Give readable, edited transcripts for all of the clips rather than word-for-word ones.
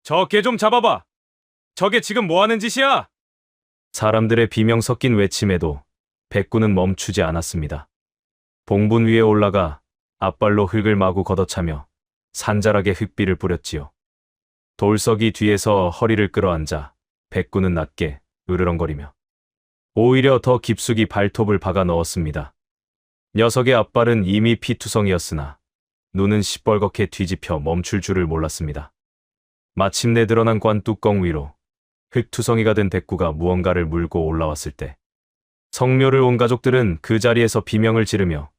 저 개 좀 잡아봐. 저게 지금 뭐 하는 짓이야? 사람들의 비명 섞인 외침에도 백구는 멈추지 않았습니다. 봉분 위에 올라가 앞발로 흙을 마구 걷어차며 산잘하게 흙비를 뿌렸지요. 돌석이 뒤에서 허리를 끌어앉아 백구는 낮게 으르렁거리며 오히려 더 깊숙이 발톱을 박아 넣었습니다. 녀석의 앞발은 이미 피투성이었으나 눈은 시뻘겋게 뒤집혀 멈출 줄을 몰랐습니다. 마침내 드러난 관 뚜껑 위로 흙투성이가 된 백구가 무언가를 물고 올라왔을 때 성묘를 온 가족들은 그 자리에서 비명을 지르며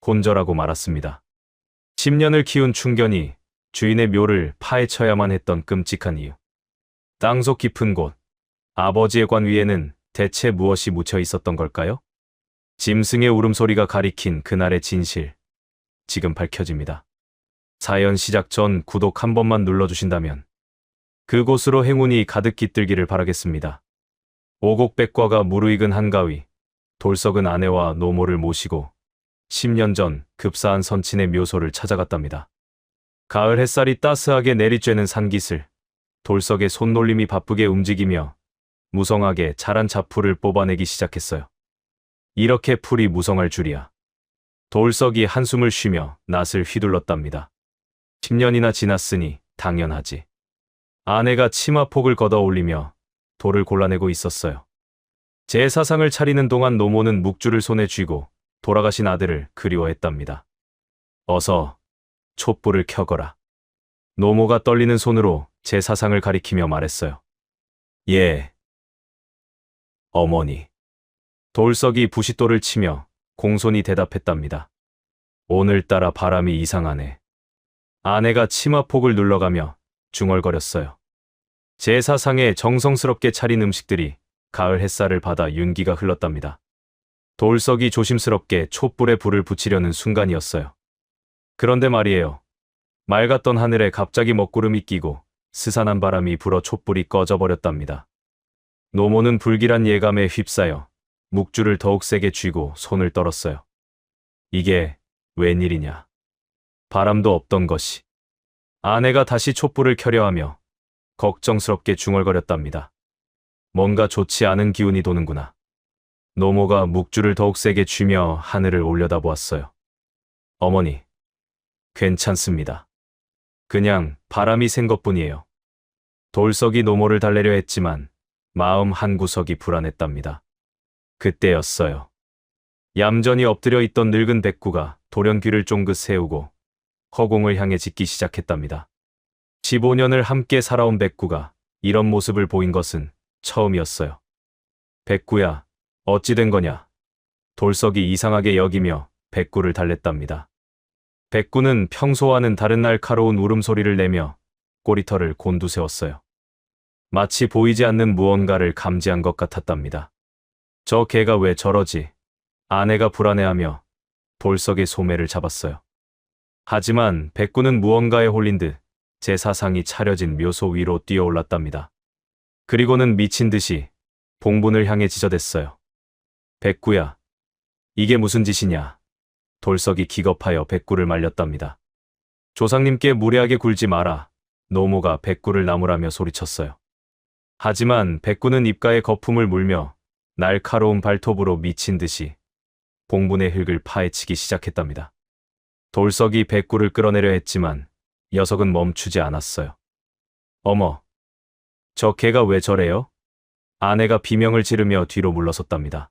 혼절하고 말았습니다. 10년을 키운 충견이 주인의 묘를 파헤쳐야만 했던 끔찍한 이유. 땅속 깊은 곳, 아버지의 관 위에는 대체 무엇이 묻혀 있었던 걸까요? 짐승의 울음소리가 가리킨 그날의 진실, 지금 밝혀집니다. 사연 시작 전 구독 한 번만 눌러주신다면 그곳으로 행운이 가득 깃들기를 바라겠습니다. 오곡백과가 무르익은 한가위, 돌석은 아내와 노모를 모시고 10년 전 급사한 선친의 묘소를 찾아갔답니다. 가을 햇살이 따스하게 내리쬐는 산기슬, 돌석의 손놀림이 바쁘게 움직이며 무성하게 자란 잡풀을 뽑아내기 시작했어요. 이렇게 풀이 무성할 줄이야. 돌석이 한숨을 쉬며 낫을 휘둘렀답니다. 10년이나 지났으니 당연하지. 아내가 치마폭을 걷어 올리며 돌을 골라내고 있었어요. 제사상을 차리는 동안 노모는 묵주를 손에 쥐고 돌아가신 아들을 그리워했답니다. 어서 촛불을 켜거라. 노모가 떨리는 손으로 제사상을 가리키며 말했어요. 예, 어머니. 돌석이 부싯돌을 치며 공손히 대답했답니다. 오늘따라 바람이 이상하네. 아내가 치마폭을 눌러가며 중얼거렸어요. 제사상에 정성스럽게 차린 음식들이 가을 햇살을 받아 윤기가 흘렀답니다. 돌석이 조심스럽게 촛불에 불을 붙이려는 순간이었어요. 그런데 말이에요. 맑았던 하늘에 갑자기 먹구름이 끼고 스산한 바람이 불어 촛불이 꺼져버렸답니다. 노모는 불길한 예감에 휩싸여 묵주를 더욱 세게 쥐고 손을 떨었어요. 이게 웬일이냐. 바람도 없던 것이. 아내가 다시 촛불을 켜려 하며 걱정스럽게 중얼거렸답니다. 뭔가 좋지 않은 기운이 도는구나. 노모가 묵주를 더욱 세게 쥐며 하늘을 올려다보았어요. 어머니, 괜찮습니다. 그냥 바람이 센 것뿐이에요. 돌석이 노모를 달래려 했지만 마음 한구석이 불안했답니다. 그때였어요. 얌전히 엎드려 있던 늙은 백구가 돌연귀를 쫑긋 세우고 허공을 향해 짖기 시작했답니다. 15년을 함께 살아온 백구가 이런 모습을 보인 것은 처음이었어요. 백구야, 어찌 된 거냐? 돌석이 이상하게 여기며 백구를 달랬답니다. 백구는 평소와는 다른 날카로운 울음소리를 내며 꼬리털을 곤두세웠어요. 마치 보이지 않는 무언가를 감지한 것 같았답니다. 저 개가 왜 저러지? 아내가 불안해하며 돌석의 소매를 잡았어요. 하지만 백구는 무언가에 홀린 듯 제사상이 차려진 묘소 위로 뛰어올랐답니다. 그리고는 미친 듯이 봉분을 향해 지저댔어요. 백구야, 이게 무슨 짓이냐? 돌석이 기겁하여 백구를 말렸답니다. 조상님께 무례하게 굴지 마라. 노모가 백구를 나무라며 소리쳤어요. 하지만 백구는 입가에 거품을 물며 날카로운 발톱으로 미친 듯이 봉분의 흙을 파헤치기 시작했답니다. 돌석이 백구를 끌어내려 했지만 녀석은 멈추지 않았어요. 어머, 저 개가 왜 저래요? 아내가 비명을 지르며 뒤로 물러섰답니다.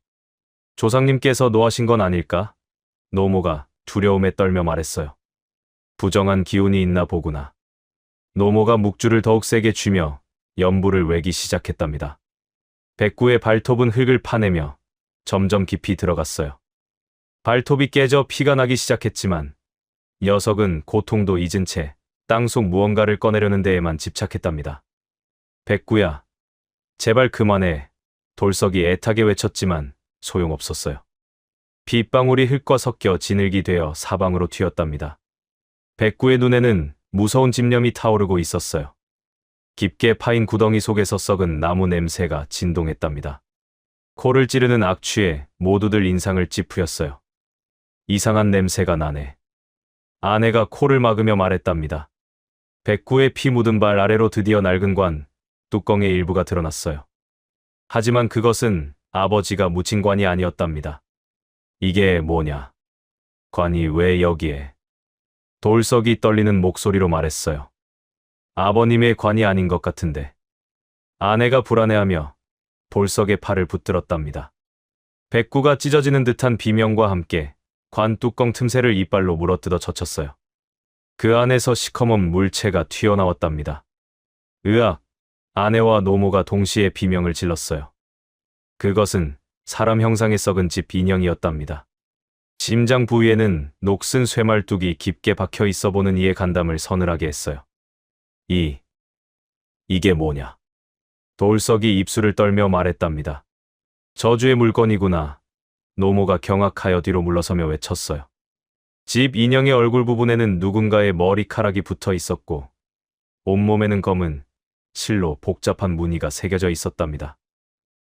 조상님께서 노하신 건 아닐까? 노모가 두려움에 떨며 말했어요. 부정한 기운이 있나 보구나. 노모가 묵주를 더욱 세게 쥐며 연부를 외기 시작했답니다. 백구의 발톱은 흙을 파내며 점점 깊이 들어갔어요. 발톱이 깨져 피가 나기 시작했지만 녀석은 고통도 잊은 채 땅속 무언가를 꺼내려는 데에만 집착했답니다. 백구야, 제발 그만해. 돌석이 애타게 외쳤지만 소용없었어요. 빗방울이 흙과 섞여 진흙이 되어 사방으로 튀었답니다. 백구의 눈에는 무서운 집념이 타오르고 있었어요. 깊게 파인 구덩이 속에서 썩은 나무 냄새가 진동했답니다. 코를 찌르는 악취에 모두들 인상을 찌푸렸어요. 이상한 냄새가 나네. 아내가 코를 막으며 말했답니다. 백구의 피 묻은 발 아래로 드디어 낡은 관, 뚜껑의 일부가 드러났어요. 하지만 그것은 아버지가 묻힌 관이 아니었답니다. 이게 뭐냐? 관이 왜 여기에? 돌석이 떨리는 목소리로 말했어요. 아버님의 관이 아닌 것 같은데. 아내가 불안해하며 돌석의 팔을 붙들었답니다. 백구가 찢어지는 듯한 비명과 함께 관 뚜껑 틈새를 이빨로 물어뜯어 젖혔어요. 그 안에서 시커먼 물체가 튀어나왔답니다. 으악! 아내와 노모가 동시에 비명을 질렀어요. 그것은 사람 형상의 썩은 집 인형이었답니다. 심장 부위에는 녹슨 쇠말뚝이 깊게 박혀 있어 보는 이의 간담을 서늘하게 했어요. 이게 뭐냐? 돌석이 입술을 떨며 말했답니다. 저주의 물건이구나. 노모가 경악하여 뒤로 물러서며 외쳤어요. 집 인형의 얼굴 부분에는 누군가의 머리카락이 붙어 있었고 온몸에는 검은 실로 복잡한 무늬가 새겨져 있었답니다.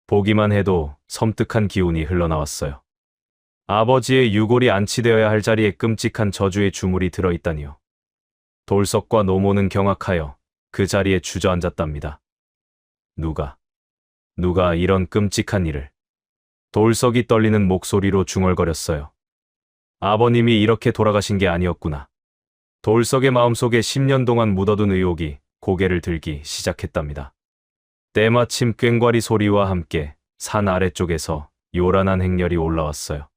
보기만 해도 섬뜩한 기운이 흘러나왔어요. 아버지의 유골이 안치되어야 할 자리에 끔찍한 저주의 주물이 들어있다니요. 돌석과 노모는 경악하여 그 자리에 주저앉았답니다. 누가 이런 끔찍한 일을. 돌석이 떨리는 목소리로 중얼거렸어요. 아버님이 이렇게 돌아가신 게 아니었구나. 돌석의 마음속에 10년 동안 묻어둔 의혹이 고개를 들기 시작했답니다. 때마침 꽹과리 소리와 함께 산 아래쪽에서 요란한 행렬이 올라왔어요.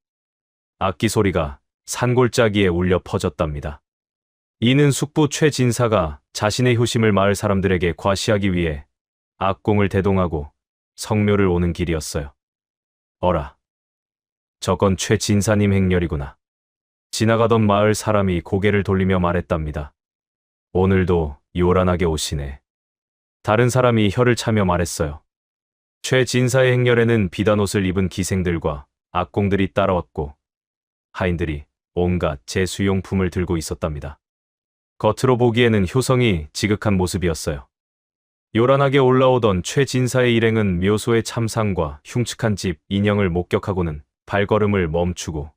악기 소리가 산골짜기에 울려 퍼졌답니다. 이는 숙부 최진사가 자신의 효심을 마을 사람들에게 과시하기 위해 악공을 대동하고 성묘를 오는 길이었어요. 어라, 저건 최진사님 행렬이구나. 지나가던 마을 사람이 고개를 돌리며 말했답니다. 오늘도 요란하게 오시네. 다른 사람이 혀를 차며 말했어요. 최진사의 행렬에는 비단 옷을 입은 기생들과 악공들이 따라왔고 하인들이 온갖 제수용품을 들고 있었답니다. 겉으로 보기에는 효성이 지극한 모습이었어요. 요란하게 올라오던 최진사의 일행은 묘소의 참상과 흉측한 집 인형을 목격하고는 발걸음을 멈추고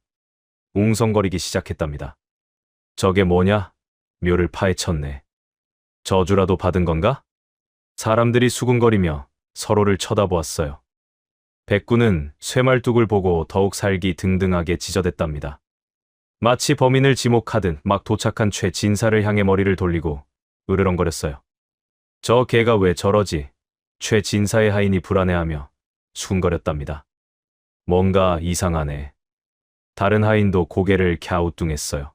웅성거리기 시작했답니다. 저게 뭐냐? 묘를 파헤쳤네. 저주라도 받은 건가? 사람들이 수군거리며 서로를 쳐다보았어요. 백구는 쇠말뚝을 보고 더욱 살기 등등하게 지저댔답니다. 마치 범인을 지목하듯 막 도착한 최진사를 향해 머리를 돌리고 으르렁거렸어요. 저 개가 왜 저러지? 최진사의 하인이 불안해하며 수군거렸답니다. 뭔가 이상하네. 다른 하인도 고개를 갸우뚱했어요.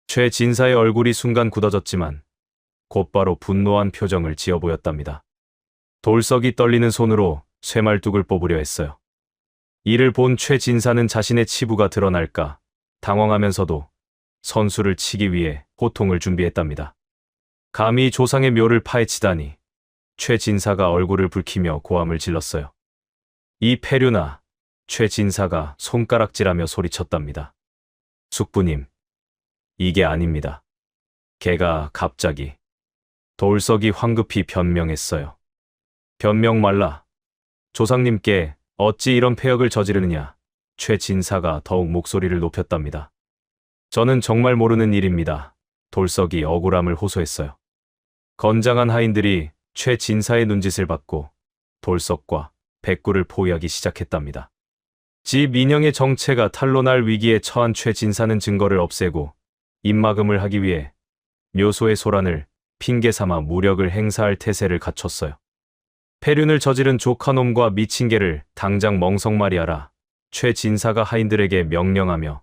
최진사의 얼굴이 순간 굳어졌지만 곧바로 분노한 표정을 지어 보였답니다. 돌석이 떨리는 손으로 쇠말뚝을 뽑으려 했어요. 이를 본 최진사는 자신의 치부가 드러날까 당황하면서도 선수를 치기 위해 호통을 준비했답니다. 감히 조상의 묘를 파헤치다니. 최진사가 얼굴을 붉히며 고함을 질렀어요. 이 폐류나. 최진사가 손가락질하며 소리쳤답니다. 숙부님, 이게 아닙니다. 걔가 갑자기. 돌석이 황급히 변명했어요. 변명 말라. 조상님께 어찌 이런 폐역을 저지르느냐. 최진사가 더욱 목소리를 높였답니다. 저는 정말 모르는 일입니다. 돌석이 억울함을 호소했어요. 건장한 하인들이 최진사의 눈짓을 받고 돌석과 백구를 포위하기 시작했답니다. 집 인형의 정체가 탄로날 위기에 처한 최진사는 증거를 없애고 입막음을 하기 위해 묘소의 소란을 핑계삼아 무력을 행사할 태세를 갖췄어요. 폐륜을 저지른 조카놈과 미친 개를 당장 멍석말이하라. 최진사가 하인들에게 명령하며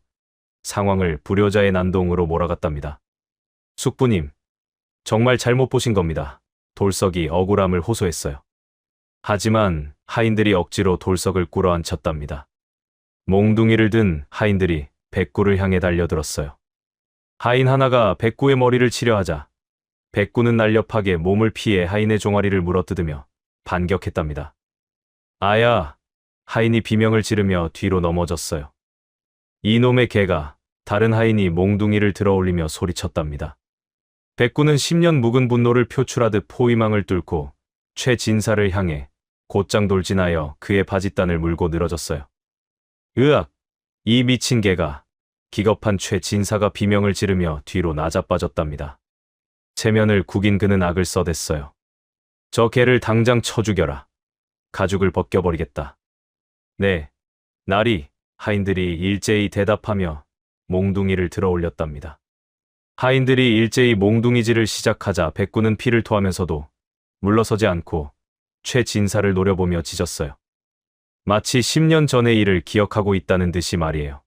상황을 불효자의 난동으로 몰아갔답니다. 숙부님, 정말 잘못 보신 겁니다. 돌석이 억울함을 호소했어요. 하지만 하인들이 억지로 돌석을 꿇어앉혔답니다. 몽둥이를 든 하인들이 백구를 향해 달려들었어요. 하인 하나가 백구의 머리를 치려 하자 백구는 날렵하게 몸을 피해 하인의 종아리를 물어뜯으며 반격했답니다. 아야! 하인이 비명을 지르며 뒤로 넘어졌어요. 이놈의 개가. 다른 하인이 몽둥이를 들어올리며 소리쳤답니다. 백구는 10년 묵은 분노를 표출하듯 포위망을 뚫고 최진사를 향해 곧장 돌진하여 그의 바짓단을 물고 늘어졌어요. 으악! 이 미친 개가. 기겁한 최진사가 비명을 지르며 뒤로 나자빠졌답니다. 체면을 구긴 그는 악을 써댔어요. 저 개를 당장 쳐 죽여라. 가죽을 벗겨버리겠다. 네, 나리, 하인들이 일제히 대답하며 몽둥이를 들어 올렸답니다. 하인들이 일제히 몽둥이질을 시작하자 백구는 피를 토하면서도 물러서지 않고 최진사를 노려보며 짖었어요. 마치 10년 전의 일을 기억하고 있다는 듯이 말이에요.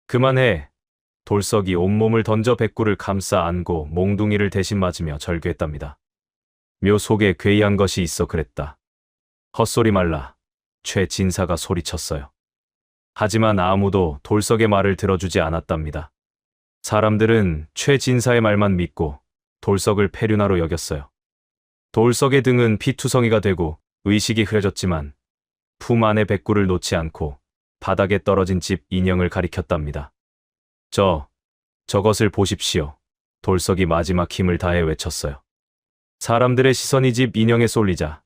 그만해. 돌석이 온몸을 던져 백구를 감싸 안고 몽둥이를 대신 맞으며 절규했답니다. 묘 속에 괴이한 것이 있어 그랬다. 헛소리 말라. 최진사가 소리쳤어요. 하지만 아무도 돌석의 말을 들어주지 않았답니다. 사람들은 최진사의 말만 믿고 돌석을 페류나로 여겼어요. 돌석의 등은 피투성이가 되고 의식이 흐려졌지만 품 안의 백구를 놓지 않고 바닥에 떨어진 집 인형을 가리켰답니다. 저것을 보십시오. 돌석이 마지막 힘을 다해 외쳤어요. 사람들의 시선이 집 인형에 쏠리자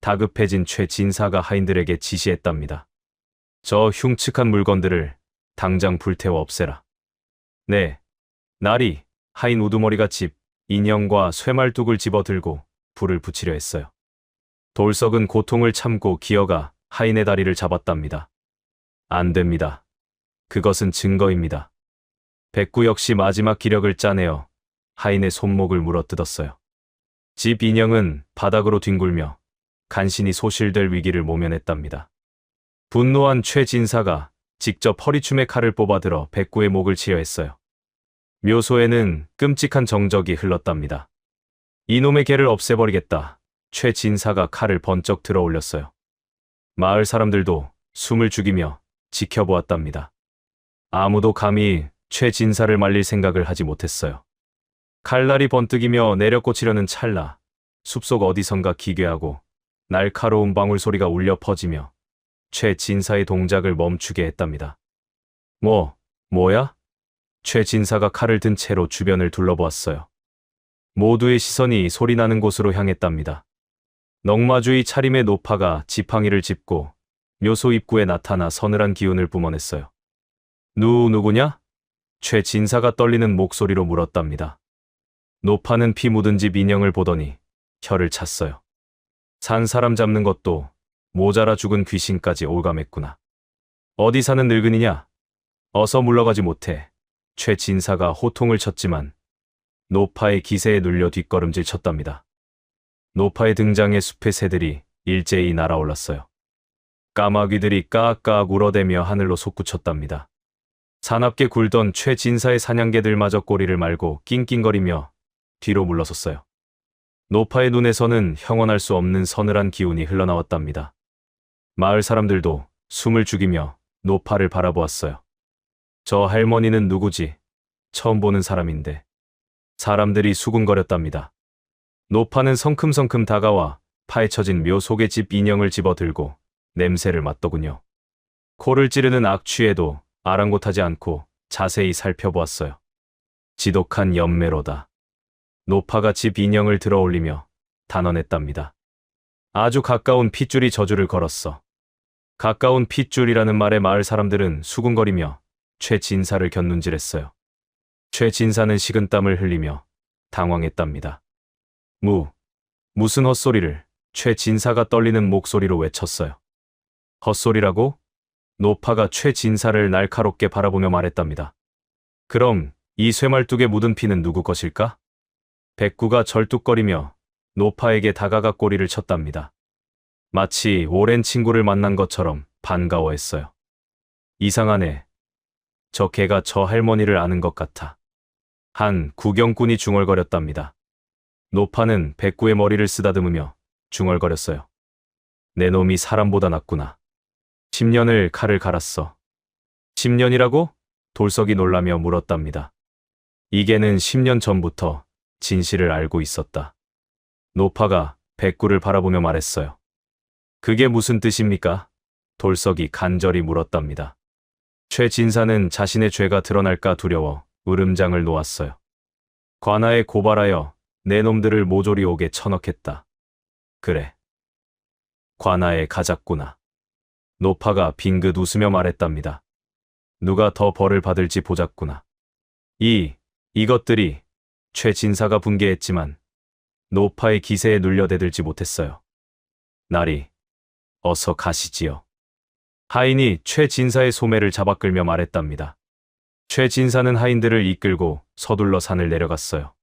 다급해진 최진사가 하인들에게 지시했답니다. 저 흉측한 물건들을 당장 불태워 없애라. 네, 나리, 하인 우두머리가 집 인형과 쇠말뚝을 집어들고 불을 붙이려 했어요. 돌석은 고통을 참고 기어가 하인의 다리를 잡았답니다. 안 됩니다. 그것은 증거입니다. 백구 역시 마지막 기력을 짜내어 하인의 손목을 물어뜯었어요. 집 인형은 바닥으로 뒹굴며 간신히 소실될 위기를 모면했답니다. 분노한 최진사가 직접 허리춤에 칼을 뽑아들어 백구의 목을 치려 했어요. 묘소에는 끔찍한 정적이 흘렀답니다. 이놈의 개를 없애버리겠다. 최진사가 칼을 번쩍 들어 올렸어요. 마을 사람들도 숨을 죽이며 지켜보았답니다. 아무도 감히 최진사를 말릴 생각을 하지 못했어요. 칼날이 번뜩이며 내려 꽂히려는 찰나 숲속 어디선가 기괴하고 날카로운 방울 소리가 울려 퍼지며 최진사의 동작을 멈추게 했답니다. 뭐야? 최진사가 칼을 든 채로 주변을 둘러보았어요. 모두의 시선이 소리나는 곳으로 향했답니다. 넝마주의 차림의 노파가 지팡이를 짚고 묘소 입구에 나타나 서늘한 기운을 뿜어냈어요. 누구냐? 최진사가 떨리는 목소리로 물었답니다. 노파는 피 묻은 집 인형을 보더니 혀를 찼어요. 산 사람 잡는 것도 모자라 죽은 귀신까지 올감했구나. 어디 사는 늙은이냐? 어서 물러가지 못해. 최진사가 호통을 쳤지만 노파의 기세에 눌려 뒷걸음질 쳤답니다. 노파의 등장에 숲의 새들이 일제히 날아올랐어요. 까마귀들이 까악까악 울어대며 하늘로 솟구쳤답니다. 사납게 굴던 최진사의 사냥개들마저 꼬리를 말고 낑낑거리며 뒤로 물러섰어요. 노파의 눈에서는 형언할 수 없는 서늘한 기운이 흘러나왔답니다. 마을 사람들도 숨을 죽이며 노파를 바라보았어요. 저 할머니는 누구지? 처음 보는 사람인데. 사람들이 수군거렸답니다. 노파는 성큼성큼 다가와 파헤쳐진 묘 속의 집 인형을 집어들고 냄새를 맡더군요. 코를 찌르는 악취에도 아랑곳하지 않고 자세히 살펴보았어요. 지독한 연매로다. 노파가 집 인형을 들어 올리며 단언했답니다. 아주 가까운 핏줄이 저주를 걸었어. 가까운 핏줄이라는 말에 마을 사람들은 수군거리며 최진사를 곁눈질했어요. 최진사는 식은땀을 흘리며 당황했답니다. 무슨 헛소리를 최진사가 떨리는 목소리로 외쳤어요. 헛소리라고? 노파가 최진사를 날카롭게 바라보며 말했답니다. 그럼 이 쇠말뚝에 묻은 피는 누구 것일까? 백구가 절뚝거리며 노파에게 다가가 꼬리를 쳤답니다. 마치 오랜 친구를 만난 것처럼 반가워했어요. 이상하네. 저 개가 저 할머니를 아는 것 같아. 한 구경꾼이 중얼거렸답니다. 노파는 백구의 머리를 쓰다듬으며 중얼거렸어요. 내 놈이 사람보다 낫구나. 10년을 칼을 갈았어. 10년이라고? 돌석이 놀라며 물었답니다. 이 개는 10년 전부터 진실을 알고 있었다. 노파가 백구를 바라보며 말했어요. 그게 무슨 뜻입니까? 돌석이 간절히 물었답니다. 최진사는 자신의 죄가 드러날까 두려워 으름장을 놓았어요. 관아에 고발하여 내 놈들을 모조리 옥에 쳐넣겠다. 그래. 관아에 가자꾸나. 노파가 빙긋 웃으며 말했답니다. 누가 더 벌을 받을지 보자꾸나. 이것들이 최 진사가 분개했지만 노파의 기세에 눌려 대들지 못했어요. 나리, 어서 가시지요. 하인이 최 진사의 소매를 잡아 끌며 말했답니다. 최 진사는 하인들을 이끌고 서둘러 산을 내려갔어요.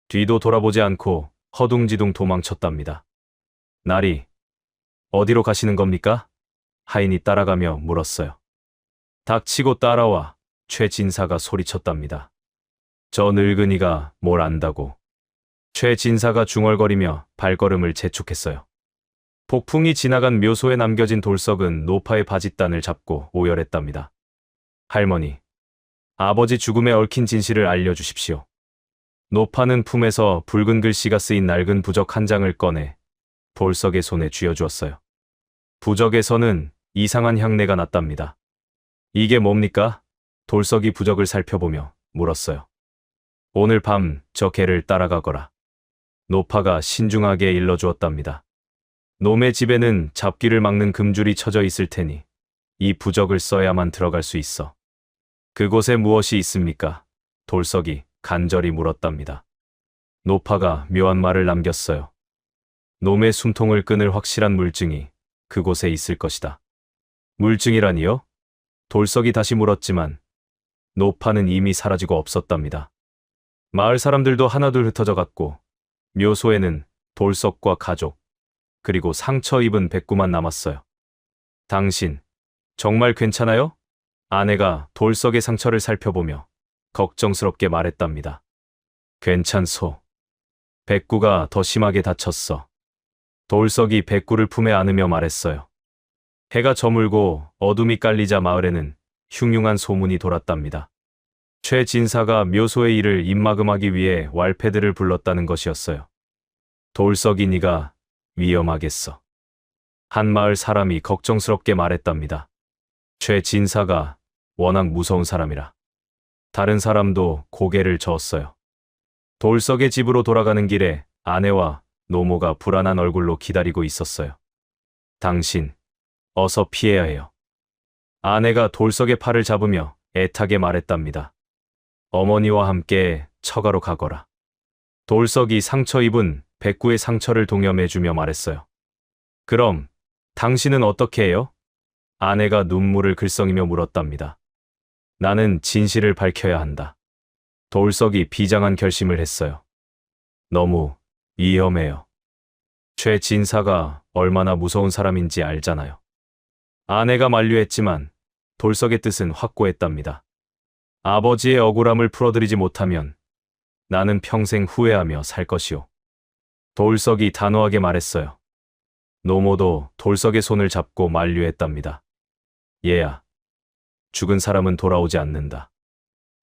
뒤도 돌아보지 않고 허둥지둥 도망쳤답니다. 나리, 어디로 가시는 겁니까? 하인이 따라가며 물었어요. 닥치고 따라와, 최 진사가 소리쳤답니다. 저 늙은이가 뭘 안다고. 최 진사가 중얼거리며 발걸음을 재촉했어요. 폭풍이 지나간 묘소에 남겨진 돌석은 노파의 바짓단을 잡고 오열했답니다. 할머니, 아버지 죽음에 얽힌 진실을 알려주십시오. 노파는 품에서 붉은 글씨가 쓰인 낡은 부적 한 장을 꺼내 돌석의 손에 쥐어주었어요. 부적에서는 이상한 향내가 났답니다. 이게 뭡니까? 돌석이 부적을 살펴보며 물었어요. 오늘 밤 저 개를 따라가거라. 노파가 신중하게 일러주었답니다. 놈의 집에는 잡기를 막는 금줄이 쳐져 있을 테니 이 부적을 써야만 들어갈 수 있어. 그곳에 무엇이 있습니까? 돌석이 간절히 물었답니다. 노파가 묘한 말을 남겼어요. 놈의 숨통을 끊을 확실한 물증이 그곳에 있을 것이다. 물증이라니요? 돌석이 다시 물었지만 노파는 이미 사라지고 없었답니다. 마을 사람들도 하나둘 흩어져 갔고 묘소에는 돌석과 가족, 그리고 상처 입은 백구만 남았어요. 당신, 정말 괜찮아요? 아내가 돌석의 상처를 살펴보며 걱정스럽게 말했답니다. 괜찮소. 백구가 더 심하게 다쳤어. 돌석이 백구를 품에 안으며 말했어요. 해가 저물고 어둠이 깔리자 마을에는 흉흉한 소문이 돌았답니다. 최 진사가 묘소의 일을 입막음하기 위해 왈패들을 불렀다는 것이었어요. 돌석이 네가 위험하겠어. 한 마을 사람이 걱정스럽게 말했답니다. 최 진사가 워낙 무서운 사람이라. 다른 사람도 고개를 저었어요. 돌석의 집으로 돌아가는 길에 아내와 노모가 불안한 얼굴로 기다리고 있었어요. 당신, 어서 피해야 해요. 아내가 돌석의 팔을 잡으며 애타게 말했답니다. 어머니와 함께 처가로 가거라. 돌석이 상처 입은 백구의 상처를 동염해주며 말했어요. 그럼 당신은 어떻게 해요? 아내가 눈물을 글썽이며 물었답니다. 나는 진실을 밝혀야 한다. 돌석이 비장한 결심을 했어요. 너무 위험해요. 최 진사가 얼마나 무서운 사람인지 알잖아요. 아내가 만류했지만 돌석의 뜻은 확고했답니다. 아버지의 억울함을 풀어드리지 못하면 나는 평생 후회하며 살 것이오. 돌석이 단호하게 말했어요. 노모도 돌석의 손을 잡고 만류했답니다. 얘야, 죽은 사람은 돌아오지 않는다.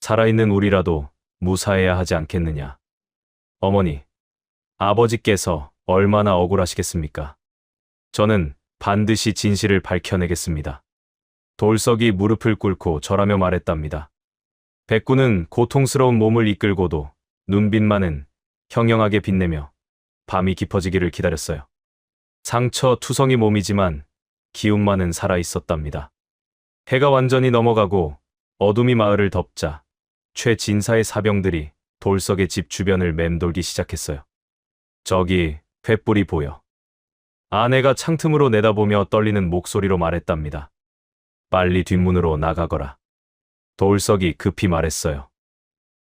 살아있는 우리라도 무사해야 하지 않겠느냐. 어머니, 아버지께서 얼마나 억울하시겠습니까? 저는 반드시 진실을 밝혀내겠습니다. 돌석이 무릎을 꿇고 절하며 말했답니다. 백구는 고통스러운 몸을 이끌고도 눈빛만은 형형하게 빛내며 밤이 깊어지기를 기다렸어요. 상처 투성이 몸이지만 기운만은 살아있었답니다. 해가 완전히 넘어가고 어둠이 마을을 덮자 최 진사의 사병들이 돌석의 집 주변을 맴돌기 시작했어요. 저기 횃불이 보여. 아내가 창틈으로 내다보며 떨리는 목소리로 말했답니다. 빨리 뒷문으로 나가거라. 돌석이 급히 말했어요.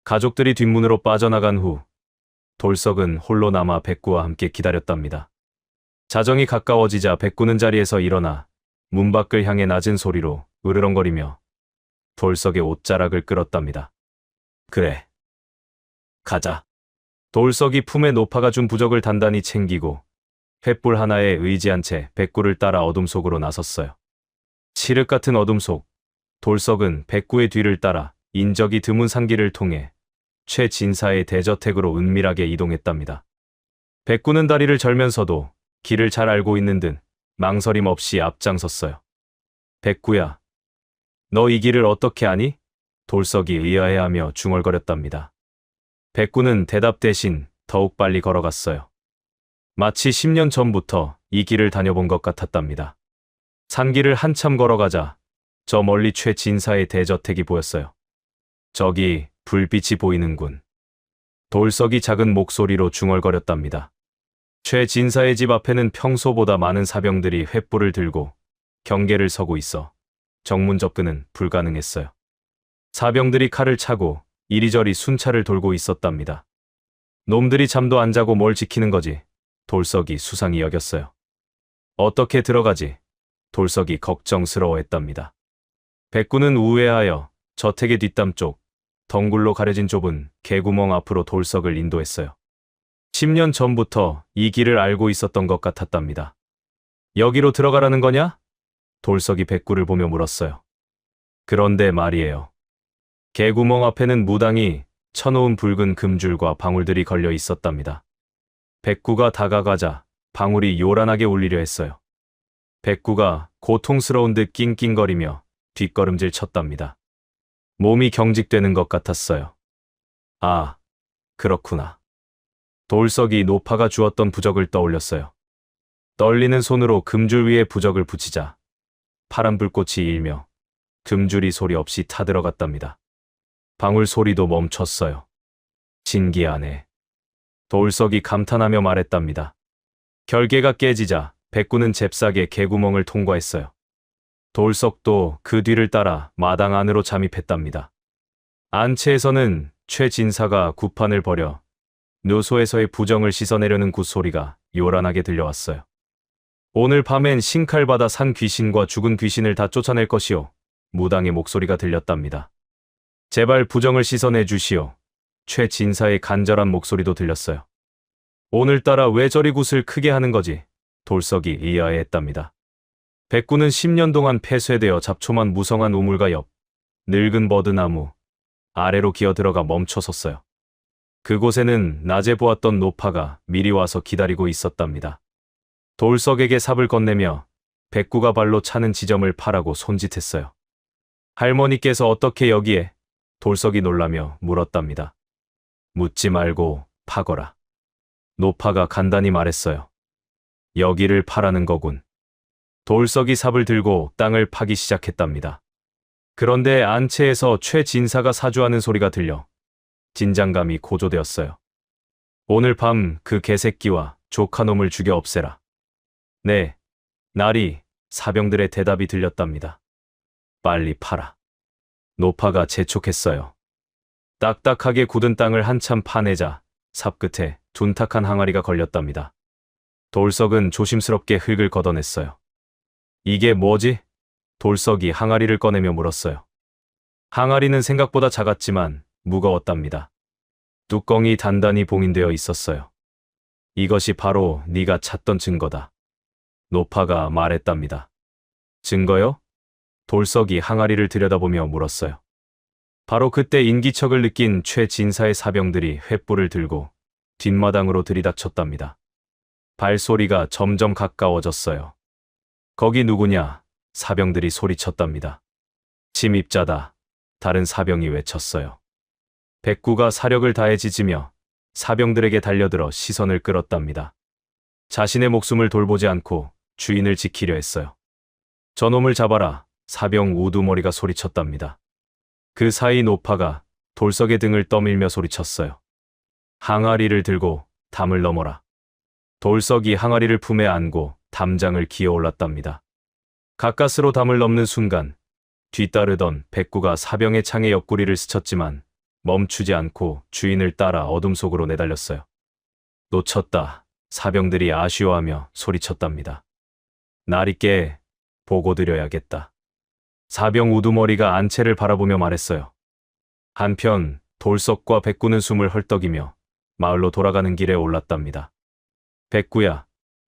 가족들이 뒷문으로 빠져나간 후 돌석은 홀로 남아 백구와 함께 기다렸답니다. 자정이 가까워지자 백구는 자리에서 일어나 문 밖을 향해 낮은 소리로 으르렁거리며 돌석의 옷자락을 끌었답니다. 그래, 가자. 돌석이 품에 노파가 준 부적을 단단히 챙기고 횃불 하나에 의지한 채 백구를 따라 어둠 속으로 나섰어요. 칠흑 같은 어둠 속 돌석은 백구의 뒤를 따라 인적이 드문 산길을 통해 최 진사의 대저택으로 은밀하게 이동했답니다. 백구는 다리를 절면서도 길을 잘 알고 있는 듯 망설임 없이 앞장섰어요. 백구야, 너 이 길을 어떻게 아니? 돌석이 의아해하며 중얼거렸답니다. 백구는 대답 대신 더욱 빨리 걸어갔어요. 마치 10년 전부터 이 길을 다녀본 것 같았답니다. 산길을 한참 걸어가자 저 멀리 최 진사의 대저택이 보였어요. 저기 불빛이 보이는군. 돌석이 작은 목소리로 중얼거렸답니다. 최 진사의 집 앞에는 평소보다 많은 사병들이 횃불을 들고 경계를 서고 있어 정문 접근은 불가능했어요. 사병들이 칼을 차고 이리저리 순찰을 돌고 있었답니다. 놈들이 잠도 안 자고 뭘 지키는 거지? 돌석이 수상히 여겼어요. 어떻게 들어가지? 돌석이 걱정스러워했답니다. 백구는 우회하여 저택의 뒷담 쪽 덩굴로 가려진 좁은 개구멍 앞으로 돌석을 인도했어요. 10년 전부터 이 길을 알고 있었던 것 같았답니다. 여기로 들어가라는 거냐? 돌석이 백구를 보며 물었어요. 그런데 말이에요. 개구멍 앞에는 무당이 쳐놓은 붉은 금줄과 방울들이 걸려 있었답니다. 백구가 다가가자 방울이 요란하게 울리려 했어요. 백구가 고통스러운 듯 낑낑거리며 뒷걸음질 쳤답니다. 몸이 경직되는 것 같았어요. 아, 그렇구나. 돌석이 노파가 주었던 부적을 떠올렸어요. 떨리는 손으로 금줄 위에 부적을 붙이자 파란 불꽃이 일며 금줄이 소리 없이 타들어갔답니다. 방울 소리도 멈췄어요. 신기하네. 돌석이 감탄하며 말했답니다. 결계가 깨지자 백구는 잽싸게 개구멍을 통과했어요. 돌석도 그 뒤를 따라 마당 안으로 잠입했답니다. 안채에서는 최 진사가 구판을 벌여 묘소에서의 부정을 씻어내려는 굿소리가 요란하게 들려왔어요. 오늘 밤엔 신칼받아 산 귀신과 죽은 귀신을 다 쫓아낼 것이오. 무당의 목소리가 들렸답니다. 제발 부정을 씻어내 주시오. 최 진사의 간절한 목소리도 들렸어요. 오늘따라 왜 저리 굿을 크게 하는 거지? 돌석이 의아해했답니다. 백구는 10년 동안 폐쇄되어 잡초만 무성한 우물가 옆 늙은 버드나무 아래로 기어들어가 멈춰섰어요. 그곳에는 낮에 보았던 노파가 미리 와서 기다리고 있었답니다. 돌석에게 삽을 건네며 백구가 발로 차는 지점을 파라고 손짓했어요. 할머니께서 어떻게 여기에? 돌석이 놀라며 물었답니다. 묻지 말고 파거라. 노파가 간단히 말했어요. 여기를 파라는 거군. 돌석이 삽을 들고 땅을 파기 시작했답니다. 그런데 안채에서 최 진사가 사주하는 소리가 들려 긴장감이 고조되었어요. 오늘 밤 그 개새끼와 조카놈을 죽여 없애라. 네, 나리, 사병들의 대답이 들렸답니다. 빨리 파라. 노파가 재촉했어요. 딱딱하게 굳은 땅을 한참 파내자 삽 끝에 둔탁한 항아리가 걸렸답니다. 돌석은 조심스럽게 흙을 걷어냈어요. 이게 뭐지? 돌석이 항아리를 꺼내며 물었어요. 항아리는 생각보다 작았지만 무거웠답니다. 뚜껑이 단단히 봉인되어 있었어요. 이것이 바로 네가 찾던 증거다. 노파가 말했답니다. 증거요? 돌석이 항아리를 들여다보며 물었어요. 바로 그때 인기척을 느낀 최 진사의 사병들이 횃불을 들고 뒷마당으로 들이닥쳤답니다. 발소리가 점점 가까워졌어요. 거기 누구냐? 사병들이 소리쳤답니다. 침입자다. 다른 사병이 외쳤어요. 백구가 사력을 다해 짖으며 사병들에게 달려들어 시선을 끌었답니다. 자신의 목숨을 돌보지 않고 주인을 지키려 했어요. 저놈을 잡아라. 사병 우두머리가 소리쳤답니다. 그 사이 노파가 돌석의 등을 떠밀며 소리쳤어요. 항아리를 들고 담을 넘어라. 돌석이 항아리를 품에 안고 담장을 기어 올랐답니다. 가까스로 담을 넘는 순간 뒤따르던 백구가 사병의 창의 옆구리를 스쳤지만 멈추지 않고 주인을 따라 어둠 속으로 내달렸어요. 놓쳤다. 사병들이 아쉬워하며 소리쳤답니다. 날이 깨 보고 드려야겠다. 사병 우두머리가 안채를 바라보며 말했어요. 한편 돌석과 백구는 숨을 헐떡이며 마을로 돌아가는 길에 올랐답니다. 백구야,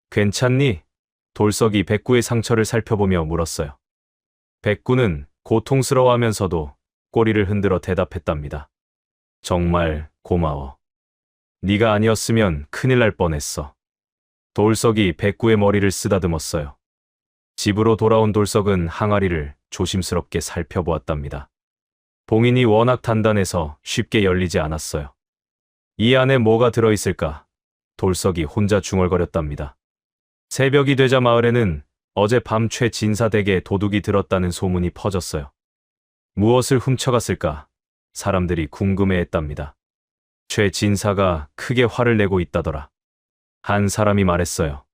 괜찮니? 돌석이 백구의 상처를 살펴보며 물었어요. 백구는 고통스러워하면서도 꼬리를 흔들어 대답했답니다. 정말 고마워. 네가 아니었으면 큰일 날 뻔했어. 돌석이 백구의 머리를 쓰다듬었어요. 집으로 돌아온 돌석은 항아리를 조심스럽게 살펴보았답니다. 봉인이 워낙 단단해서 쉽게 열리지 않았어요. 이 안에 뭐가 들어있을까? 돌석이 혼자 중얼거렸답니다. 새벽이 되자 마을에는 어젯밤 최 진사 댁에 도둑이 들었다는 소문이 퍼졌어요. 무엇을 훔쳐갔을까? 사람들이 궁금해했답니다. 최 진사가 크게 화를 내고 있다더라. 한 사람이 말했어요.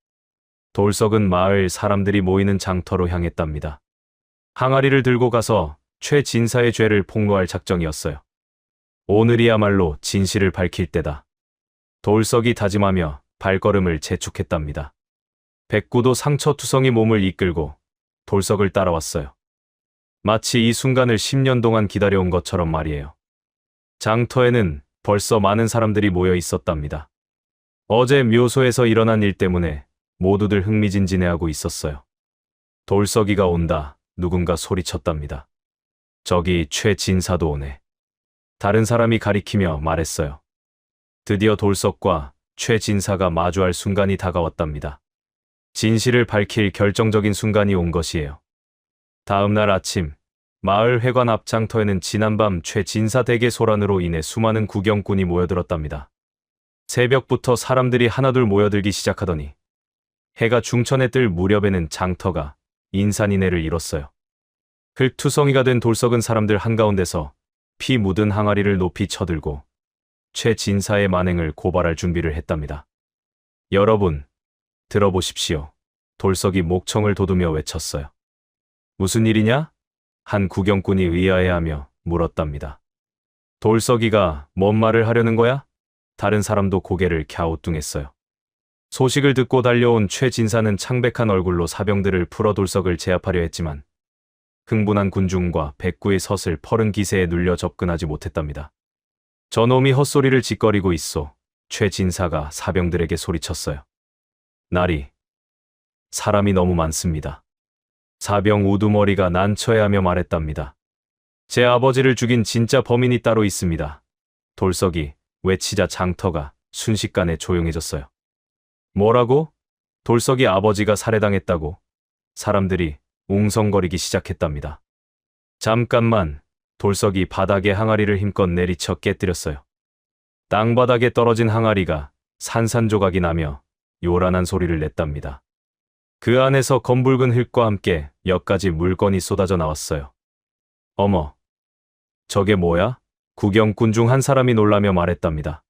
돌석은 마을 사람들이 모이는 장터로 향했답니다. 항아리를 들고 가서 최 진사의 죄를 폭로할 작정이었어요. 오늘이야말로 진실을 밝힐 때다. 돌석이 다짐하며 발걸음을 재촉했답니다. 백구도 상처투성이 몸을 이끌고 돌석을 따라왔어요. 마치 이 순간을 10년 동안 기다려온 것처럼 말이에요. 장터에는 벌써 많은 사람들이 모여 있었답니다. 어제 묘소에서 일어난 일 때문에 모두들 흥미진진해하고 있었어요. 돌석이가 온다, 누군가 소리쳤답니다. 저기 최 진사도 오네. 다른 사람이 가리키며 말했어요. 드디어 돌석과 최 진사가 마주할 순간이 다가왔답니다. 진실을 밝힐 결정적인 순간이 온 것이에요. 다음 날 아침, 마을 회관 앞 장터에는 지난밤 최 진사 댁의 소란으로 인해 수많은 구경꾼이 모여들었답니다. 새벽부터 사람들이 하나둘 모여들기 시작하더니 해가 중천에 뜰 무렵에는 장터가 인산인해를 이뤘어요. 흙투성이가 된 돌석은 사람들 한가운데서 피 묻은 항아리를 높이 쳐들고 최 진사의 만행을 고발할 준비를 했답니다. 여러분, 들어보십시오. 돌석이 목청을 돋우며 외쳤어요. 무슨 일이냐? 한 구경꾼이 의아해하며 물었답니다. 돌석이가 뭔 말을 하려는 거야? 다른 사람도 고개를 갸우뚱했어요. 소식을 듣고 달려온 최 진사는 창백한 얼굴로 사병들을 풀어 돌석을 제압하려 했지만 흥분한 군중과 백구의 섯을 퍼른 기세에 눌려 접근하지 못했답니다. 저놈이 헛소리를 짓거리고 있어. 최 진사가 사병들에게 소리쳤어요. 나리, 사람이 너무 많습니다. 사병 우두머리가 난처해하며 말했답니다. 제 아버지를 죽인 진짜 범인이 따로 있습니다. 돌석이 외치자 장터가 순식간에 조용해졌어요. 뭐라고? 돌석이 아버지가 살해당했다고? 사람들이 웅성거리기 시작했답니다. 잠깐만, 돌석이 바닥에 항아리를 힘껏 내리쳐 깨뜨렸어요. 땅바닥에 떨어진 항아리가 산산조각이 나며 요란한 소리를 냈답니다. 그 안에서 검붉은 흙과 함께 몇 가지 물건이 쏟아져 나왔어요. 어머, 저게 뭐야? 구경꾼 중 한 사람이 놀라며 말했답니다.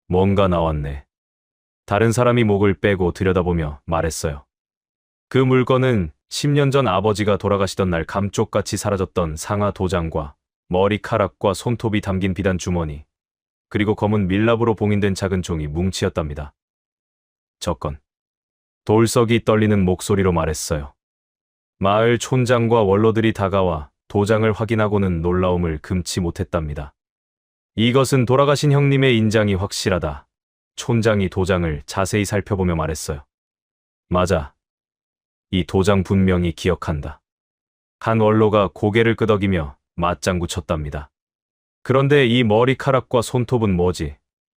뭔가 나왔네. 다른 사람이 목을 빼고 들여다보며 말했어요. 그 물건은 10년 전 아버지가 돌아가시던 날 감쪽같이 사라졌던 상아 도장과 머리카락과 손톱이 담긴 비단 주머니, 그리고 검은 밀랍으로 봉인된 작은 종이 뭉치였답니다. 저건. 돌석이 떨리는 목소리로 말했어요. 마을 촌장과 원로들이 다가와 도장을 확인하고는 놀라움을 금치 못했답니다. 이것은 돌아가신 형님의 인장이 확실하다. 촌장이 도장을 자세히 살펴보며 말했어요. 맞아. 이 도장 분명히 기억한다. 한 원로가 고개를 끄덕이며 맞장구 쳤답니다. 그런데 이 머리카락과 손톱은 뭐지?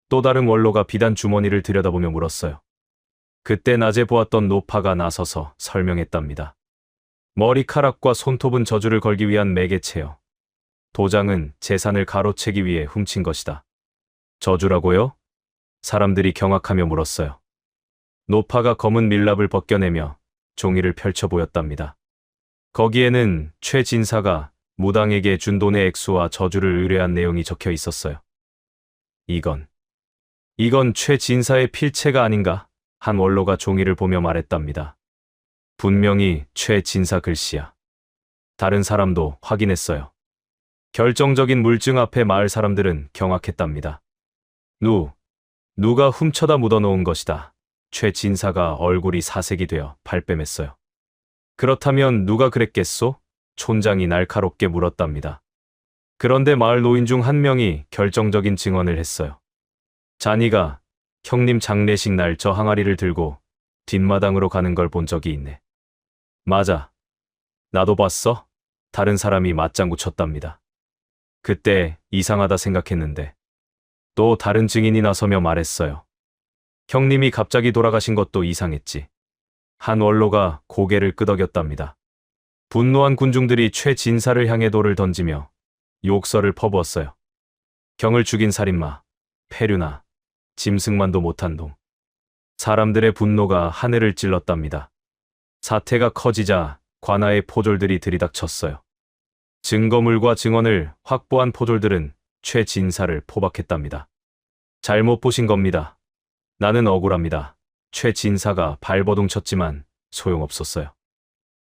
또 다른 원로가 비단 주머니를 들여다보며 물었어요. 그때 낮에 보았던 노파가 나서서 설명했답니다. 머리카락과 손톱은 저주를 걸기 위한 매개체요. 도장은 재산을 가로채기 위해 훔친 것이다. 저주라고요? 사람들이 경악하며 물었어요. 노파가 검은 밀랍을 벗겨내며 종이를 펼쳐 보였답니다. 거기에는 최 진사가 무당에게 준 돈의 액수와 저주를 의뢰한 내용이 적혀 있었어요. 이건 최 진사의 필체가 아닌가? 한 원로가 종이를 보며 말했답니다. 분명히 최 진사 글씨야. 다른 사람도 확인했어요. 결정적인 물증 앞에 마을 사람들은 경악했답니다. 누가 훔쳐다 묻어놓은 것이다. 최 진사가 얼굴이 사색이 되어 발뺌했어요. 그렇다면 누가 그랬겠소? 촌장이 날카롭게 물었답니다. 그런데 마을 노인 중 한 명이 결정적인 증언을 했어요. 자니가 형님 장례식 날 저 항아리를 들고 뒷마당으로 가는 걸 본 적이 있네. 맞아. 나도 봤어? 다른 사람이 맞장구 쳤답니다. 그때 이상하다 생각했는데 또 다른 증인이 나서며 말했어요. 형님이 갑자기 돌아가신 것도 이상했지. 한 원로가 고개를 끄덕였답니다. 분노한 군중들이 최 진사를 향해 돌을 던지며 욕설을 퍼부었어요. 경을 죽인 살인마, 폐류나, 짐승만도 못한 놈. 사람들의 분노가 하늘을 찔렀답니다. 사태가 커지자 관아의 포졸들이 들이닥쳤어요. 증거물과 증언을 확보한 포졸들은 최 진사를 포박했답니다. 잘못 보신 겁니다. 나는 억울합니다. 최 진사가 발버둥 쳤지만 소용없었어요.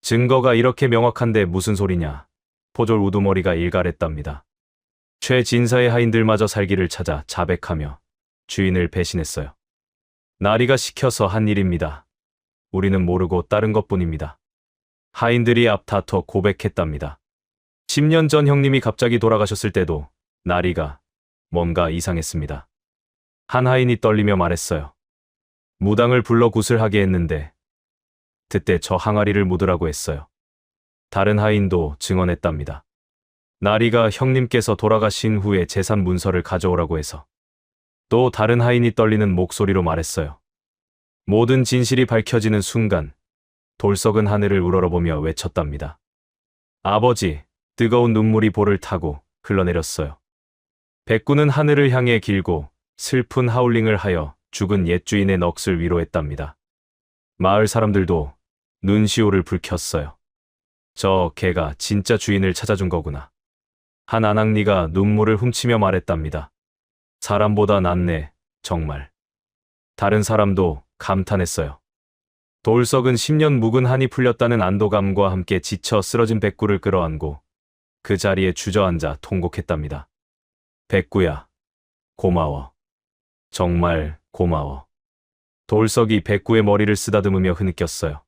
증거가 이렇게 명확한데 무슨 소리냐. 포졸 우두머리가 일갈했답니다. 최 진사의 하인들마저 살기를 찾아 자백하며 주인을 배신했어요. 나리가 시켜서 한 일입니다. 우리는 모르고 따른 것뿐입니다. 하인들이 앞다퉈 고백했답니다. 10년 전 형님이 갑자기 돌아가셨을 때도 나리가 뭔가 이상했습니다. 한 하인이 떨리며 말했어요. 무당을 불러 굿을 하게 했는데 그때 저 항아리를 묻으라고 했어요. 다른 하인도 증언했답니다. 나리가 형님께서 돌아가신 후에 재산 문서를 가져오라고 해서. 또 다른 하인이 떨리는 목소리로 말했어요. 모든 진실이 밝혀지는 순간 돌석은 하늘을 우러러보며 외쳤답니다. 아버지, 뜨거운 눈물이 볼을 타고 흘러내렸어요. 백구는 하늘을 향해 길고 슬픈 하울링을 하여 죽은 옛 주인의 넋을 위로했답니다. 마을 사람들도 눈시울을 붉혔어요. 저 개가 진짜 주인을 찾아준 거구나. 한 아낙니가 눈물을 훔치며 말했답니다. 사람보다 낫네, 정말. 다른 사람도 감탄했어요. 돌석은 10년 묵은 한이 풀렸다는 안도감과 함께 지쳐 쓰러진 백구를 끌어안고 그 자리에 주저앉아 통곡했답니다. 백구야, 고마워. 정말 고마워. 돌석이 백구의 머리를 쓰다듬으며 흐느꼈어요.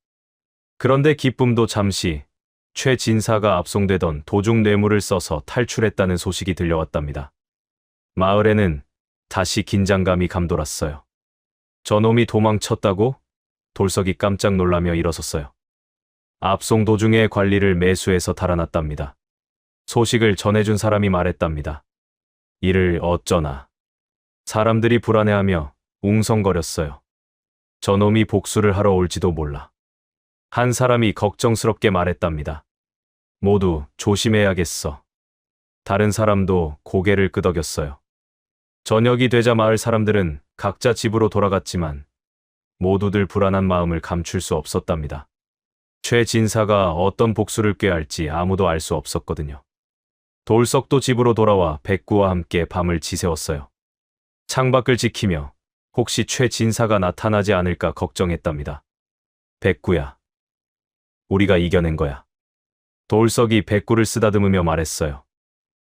그런데 기쁨도 잠시 최 진사가 압송되던 도중 뇌물을 써서 탈출했다는 소식이 들려왔답니다. 마을에는 다시 긴장감이 감돌았어요. 저놈이 도망쳤다고? 돌석이 깜짝 놀라며 일어섰어요. 압송 도중에 관리를 매수해서 달아났답니다. 소식을 전해준 사람이 말했답니다. 이를 어쩌나. 사람들이 불안해하며 웅성거렸어요. 저놈이 복수를 하러 올지도 몰라. 한 사람이 걱정스럽게 말했답니다. 모두 조심해야겠어. 다른 사람도 고개를 끄덕였어요. 저녁이 되자 마을 사람들은 각자 집으로 돌아갔지만 모두들 불안한 마음을 감출 수 없었답니다. 최 진사가 어떤 복수를 꾀할지 아무도 알 수 없었거든요. 돌석도 집으로 돌아와 백구와 함께 밤을 지새웠어요. 창밖을 지키며 혹시 최 진사가 나타나지 않을까 걱정했답니다. 백구야, 우리가 이겨낸 거야. 돌석이 백구를 쓰다듬으며 말했어요.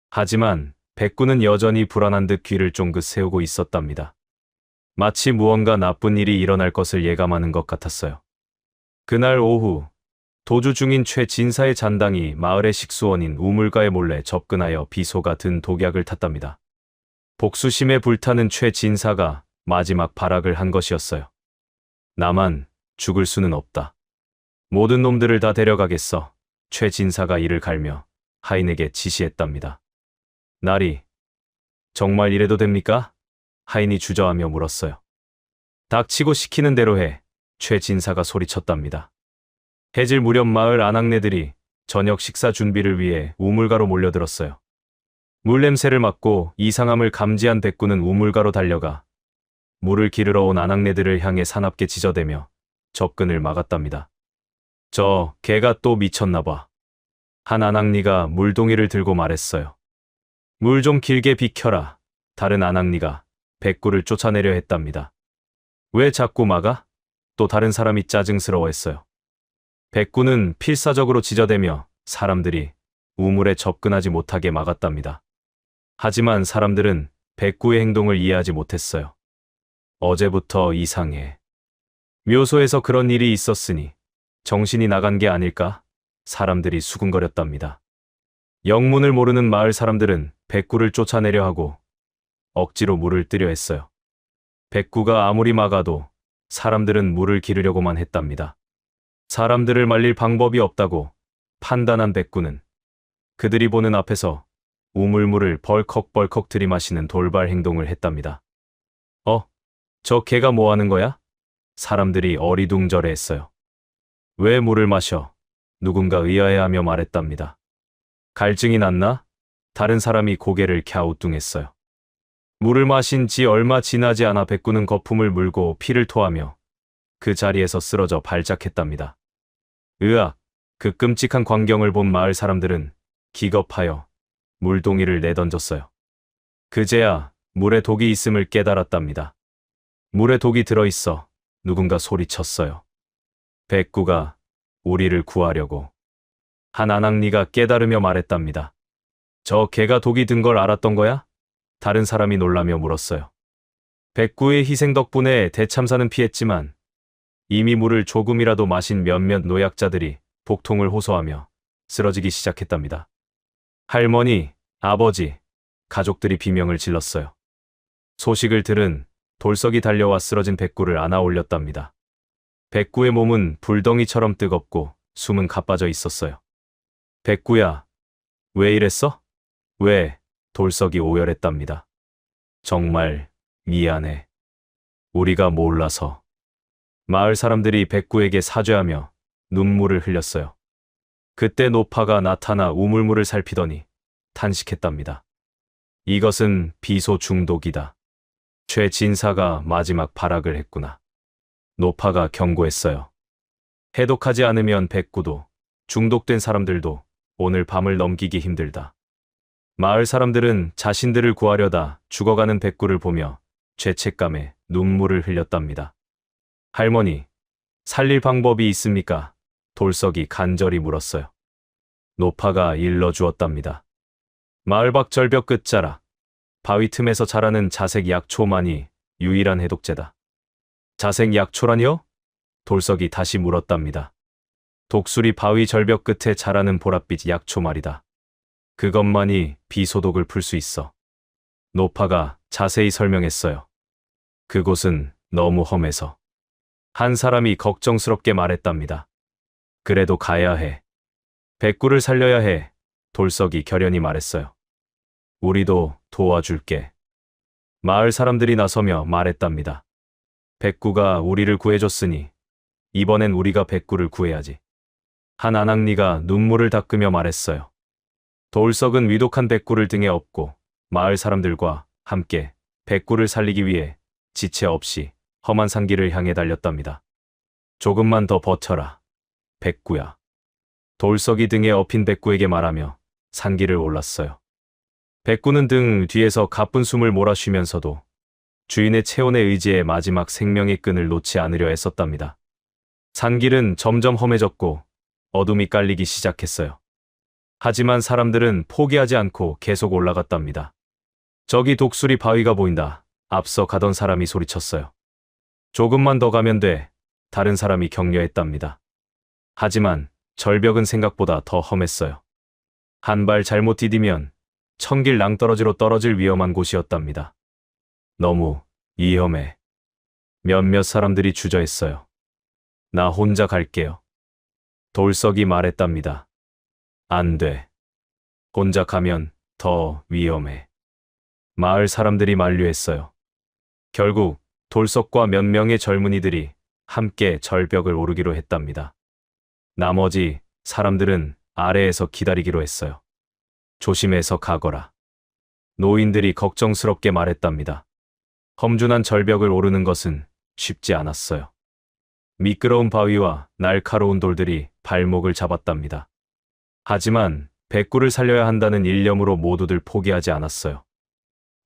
하지만 백구는 여전히 불안한 듯 귀를 쫑긋 세우고 있었답니다. 마치 무언가 나쁜 일이 일어날 것을 예감하는 것 같았어요. 그날 오후 도주 중인 최 진사의 잔당이 마을의 식수원인 우물가에 몰래 접근하여 비소가 든 독약을 탔답니다. 복수심에 불타는 최 진사가 마지막 발악을 한 것이었어요. 나만 죽을 수는 없다. 모든 놈들을 다 데려가겠어. 최 진사가 이를 갈며 하인에게 지시했답니다. 나리, 정말 이래도 됩니까? 하인이 주저하며 물었어요. 닥치고 시키는 대로 해. 최 진사가 소리쳤답니다. 해질 무렵 마을 아낙네들이 저녁 식사 준비를 위해 우물가로 몰려들었어요. 물냄새를 맡고 이상함을 감지한 백구는 우물가로 달려가 물을 기르러 온 아낙네들을 향해 사납게 지저대며 접근을 막았답니다. 저 개가 또 미쳤나 봐. 한 아낙니가 물동이를 들고 말했어요. 물 좀 길게 비켜라. 다른 아낙니가 백구를 쫓아내려 했답니다. 왜 자꾸 막아? 또 다른 사람이 짜증스러워했어요. 백구는 필사적으로 지저대며 사람들이 우물에 접근하지 못하게 막았답니다. 하지만 사람들은 백구의 행동을 이해하지 못했어요. 어제부터 이상해. 묘소에서 그런 일이 있었으니 정신이 나간 게 아닐까? 사람들이 수군거렸답니다. 영문을 모르는 마을 사람들은 백구를 쫓아내려 하고 억지로 물을 뜨려 했어요. 백구가 아무리 막아도 사람들은 물을 기르려고만 했답니다. 사람들을 말릴 방법이 없다고 판단한 백구는 그들이 보는 앞에서 우물물을 벌컥벌컥 들이마시는 돌발 행동을 했답니다. 저 개가 뭐 하는 거야? 사람들이 어리둥절해했어요. 왜 물을 마셔? 누군가 의아해하며 말했답니다. 갈증이 났나? 다른 사람이 고개를 갸우뚱했어요. 물을 마신 지 얼마 지나지 않아 백구는 거품을 물고 피를 토하며 그 자리에서 쓰러져 발작했답니다. 으악! 그 끔찍한 광경을 본 마을 사람들은 기겁하여 물동이를 내던졌어요. 그제야 물에 독이 있음을 깨달았답니다. 물에 독이 들어있어 누군가 소리쳤어요. 백구가 우리를 구하려고. 한 아낙니가 깨달으며 말했답니다. 저 개가 독이 든 걸 알았던 거야? 다른 사람이 놀라며 물었어요. 백구의 희생 덕분에 대참사는 피했지만 이미 물을 조금이라도 마신 몇몇 노약자들이 복통을 호소하며 쓰러지기 시작했답니다. 할머니, 아버지, 가족들이 비명을 질렀어요. 소식을 들은 돌석이 달려와 쓰러진 백구를 안아 올렸답니다. 백구의 몸은 불덩이처럼 뜨겁고 숨은 가빠져 있었어요. 백구야, 왜 이랬어? 왜? 돌석이 오열했답니다. 정말 미안해. 우리가 몰라서. 마을 사람들이 백구에게 사죄하며 눈물을 흘렸어요. 그때 노파가 나타나 우물물을 살피더니 탄식했답니다. 이것은 비소 중독이다. 최 진사가 마지막 발악을 했구나. 노파가 경고했어요. 해독하지 않으면 백구도 중독된 사람들도 오늘 밤을 넘기기 힘들다. 마을 사람들은 자신들을 구하려다 죽어가는 백구를 보며 죄책감에 눈물을 흘렸답니다. 할머니, 살릴 방법이 있습니까? 돌석이 간절히 물었어요. 노파가 일러주었답니다. 마을 밖 절벽 끝자락, 바위 틈에서 자라는 자색 약초만이 유일한 해독제다. 자색 약초라니요? 돌석이 다시 물었답니다. 독수리 바위 절벽 끝에 자라는 보랏빛 약초 말이다. 그것만이 비소독을 풀 수 있어. 노파가 자세히 설명했어요. 그곳은 너무 험해서. 한 사람이 걱정스럽게 말했답니다. 그래도 가야 해. 백구를 살려야 해. 돌석이 결연히 말했어요. 우리도 도와줄게. 마을 사람들이 나서며 말했답니다. 백구가 우리를 구해줬으니 이번엔 우리가 백구를 구해야지. 한 아낙니가 눈물을 닦으며 말했어요. 돌석은 위독한 백구를 등에 업고 마을 사람들과 함께 백구를 살리기 위해 지체 없이 험한 산길을 향해 달렸답니다. 조금만 더 버텨라, 백구야. 돌석이 등에 업힌 백구에게 말하며 산길을 올랐어요. 백구는 등 뒤에서 가쁜 숨을 몰아쉬면서도 주인의 체온에 의지해 마지막 생명의 끈을 놓지 않으려 애썼답니다. 산길은 점점 험해졌고 어둠이 깔리기 시작했어요. 하지만 사람들은 포기하지 않고 계속 올라갔답니다. 저기 독수리 바위가 보인다. 앞서 가던 사람이 소리쳤어요. 조금만 더 가면 돼. 다른 사람이 격려했답니다. 하지만 절벽은 생각보다 더 험했어요. 한 발 잘못 디디면 천길 낭떠러지로 떨어질 위험한 곳이었답니다. 너무 위험해. 몇몇 사람들이 주저했어요. 나 혼자 갈게요. 돌석이 말했답니다. 안 돼. 혼자 가면 더 위험해. 마을 사람들이 만류했어요. 결국 돌석과 몇 명의 젊은이들이 함께 절벽을 오르기로 했답니다. 나머지 사람들은 아래에서 기다리기로 했어요. 조심해서 가거라. 노인들이 걱정스럽게 말했답니다. 험준한 절벽을 오르는 것은 쉽지 않았어요. 미끄러운 바위와 날카로운 돌들이 발목을 잡았답니다. 하지만 백구를 살려야 한다는 일념으로 모두들 포기하지 않았어요.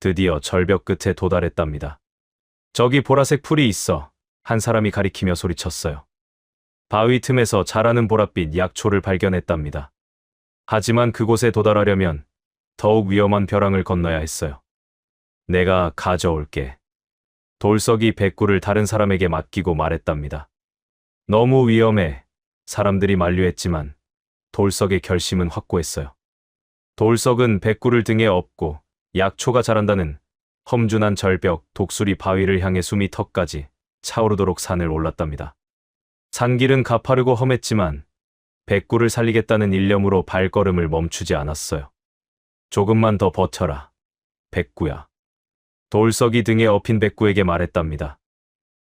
드디어 절벽 끝에 도달했답니다. 저기 보라색 풀이 있어. 한 사람이 가리키며 소리쳤어요. 바위 틈에서 자라는 보랏빛 약초를 발견했답니다. 하지만 그곳에 도달하려면 더욱 위험한 벼랑을 건너야 했어요. 내가 가져올게. 돌석이 백구를 다른 사람에게 맡기고 말했답니다. 너무 위험해. 사람들이 만류했지만 돌석의 결심은 확고했어요. 돌석은 백구를 등에 업고 약초가 자란다는 험준한 절벽 독수리 바위를 향해 숨이 턱까지 차오르도록 산을 올랐답니다. 산길은 가파르고 험했지만 백구를 살리겠다는 일념으로 발걸음을 멈추지 않았어요. 조금만 더 버텨라, 백구야. 돌석이 등에 업힌 백구에게 말했답니다.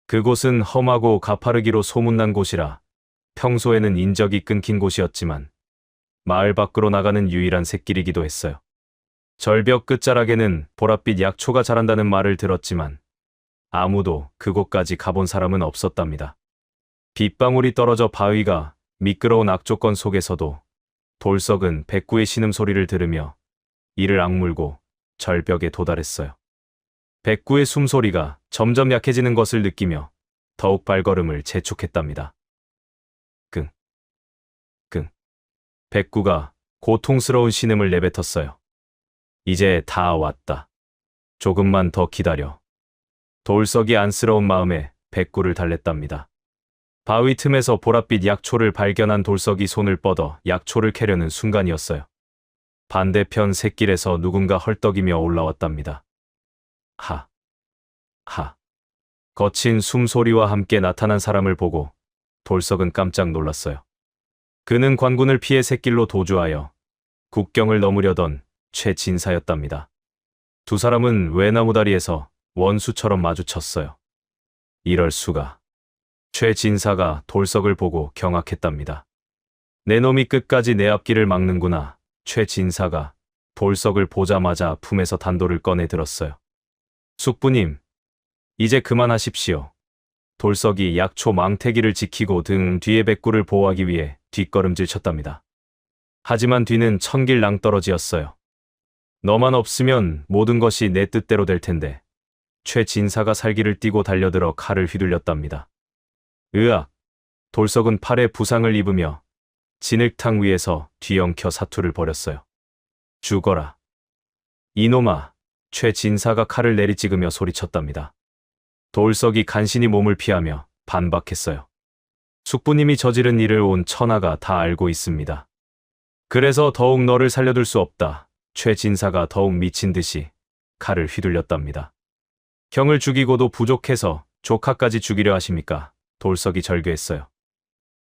그곳은 험하고 가파르기로 소문난 곳이라 평소에는 인적이 끊긴 곳이었지만 마을 밖으로 나가는 유일한 샛길이기도 했어요. 절벽 끝자락에는 보랏빛 약초가 자란다는 말을 들었지만 아무도 그곳까지 가본 사람은 없었답니다. 빗방울이 떨어져 바위가 미끄러운 악조건 속에서도 돌석은 백구의 신음소리를 들으며 이를 악물고 절벽에 도달했어요. 백구의 숨소리가 점점 약해지는 것을 느끼며 더욱 발걸음을 재촉했답니다. 끙, 끙. 백구가 고통스러운 신음을 내뱉었어요. 이제 다 왔다. 조금만 더 기다려. 돌석이 안쓰러운 마음에 백구를 달랬답니다. 바위 틈에서 보랏빛 약초를 발견한 돌석이 손을 뻗어 약초를 캐려는 순간이었어요. 반대편 샛길에서 누군가 헐떡이며 올라왔답니다. 하, 하. 거친 숨소리와 함께 나타난 사람을 보고 돌석은 깜짝 놀랐어요. 그는 관군을 피해 샛길로 도주하여 국경을 넘으려던 최진사였답니다. 두 사람은 외나무다리에서 원수처럼 마주쳤어요. 이럴 수가. 최진사가 돌석을 보고 경악했답니다. 내 놈이 끝까지 내 앞길을 막는구나. 최진사가 돌석을 보자마자 품에서 단도를 꺼내 들었어요. 숙부님, 이제 그만하십시오. 돌석이 약초 망태기를 지키고 등 뒤에 백구를 보호하기 위해 뒷걸음질 쳤답니다. 하지만 뒤는 천길 낭떠러지였어요. 너만 없으면 모든 것이 내 뜻대로 될 텐데. 최진사가 살기를 띠고 달려들어 칼을 휘둘렸답니다. 으악! 돌석은 팔에 부상을 입으며 진흙탕 위에서 뒤엉켜 사투를 벌였어요. 죽어라. 이놈아! 최진사가 칼을 내리찍으며 소리쳤답니다. 돌석이 간신히 몸을 피하며 반박했어요. 숙부님이 저지른 일을 온 천하가 다 알고 있습니다. 그래서 더욱 너를 살려둘 수 없다. 최진사가 더욱 미친 듯이 칼을 휘둘렸답니다. 형을 죽이고도 부족해서 조카까지 죽이려 하십니까? 돌석이 절규했어요.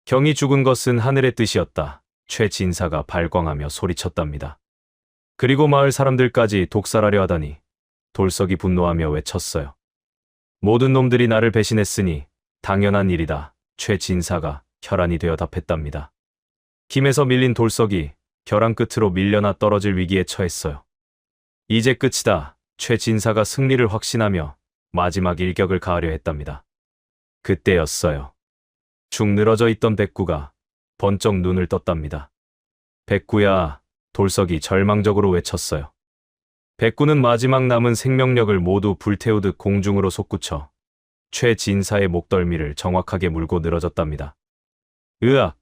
형이 죽은 것은 하늘의 뜻이었다. 최진사가 발광하며 소리쳤답니다. 그리고 마을 사람들까지 독살하려 하다니. 돌석이 분노하며 외쳤어요. 모든 놈들이 나를 배신했으니 당연한 일이다. 최진사가 혈안이 되어 답했답니다. 힘에서 밀린 돌석이 벼랑 끝으로 밀려나 떨어질 위기에 처했어요. 이제 끝이다. 최진사가 승리를 확신하며 마지막 일격을 가하려 했답니다. 그때였어요. 축 늘어져 있던 백구가 번쩍 눈을 떴답니다. 백구야, 돌석이 절망적으로 외쳤어요. 백구는 마지막 남은 생명력을 모두 불태우듯 공중으로 솟구쳐 최진사의 목덜미를 정확하게 물고 늘어졌답니다. 으악!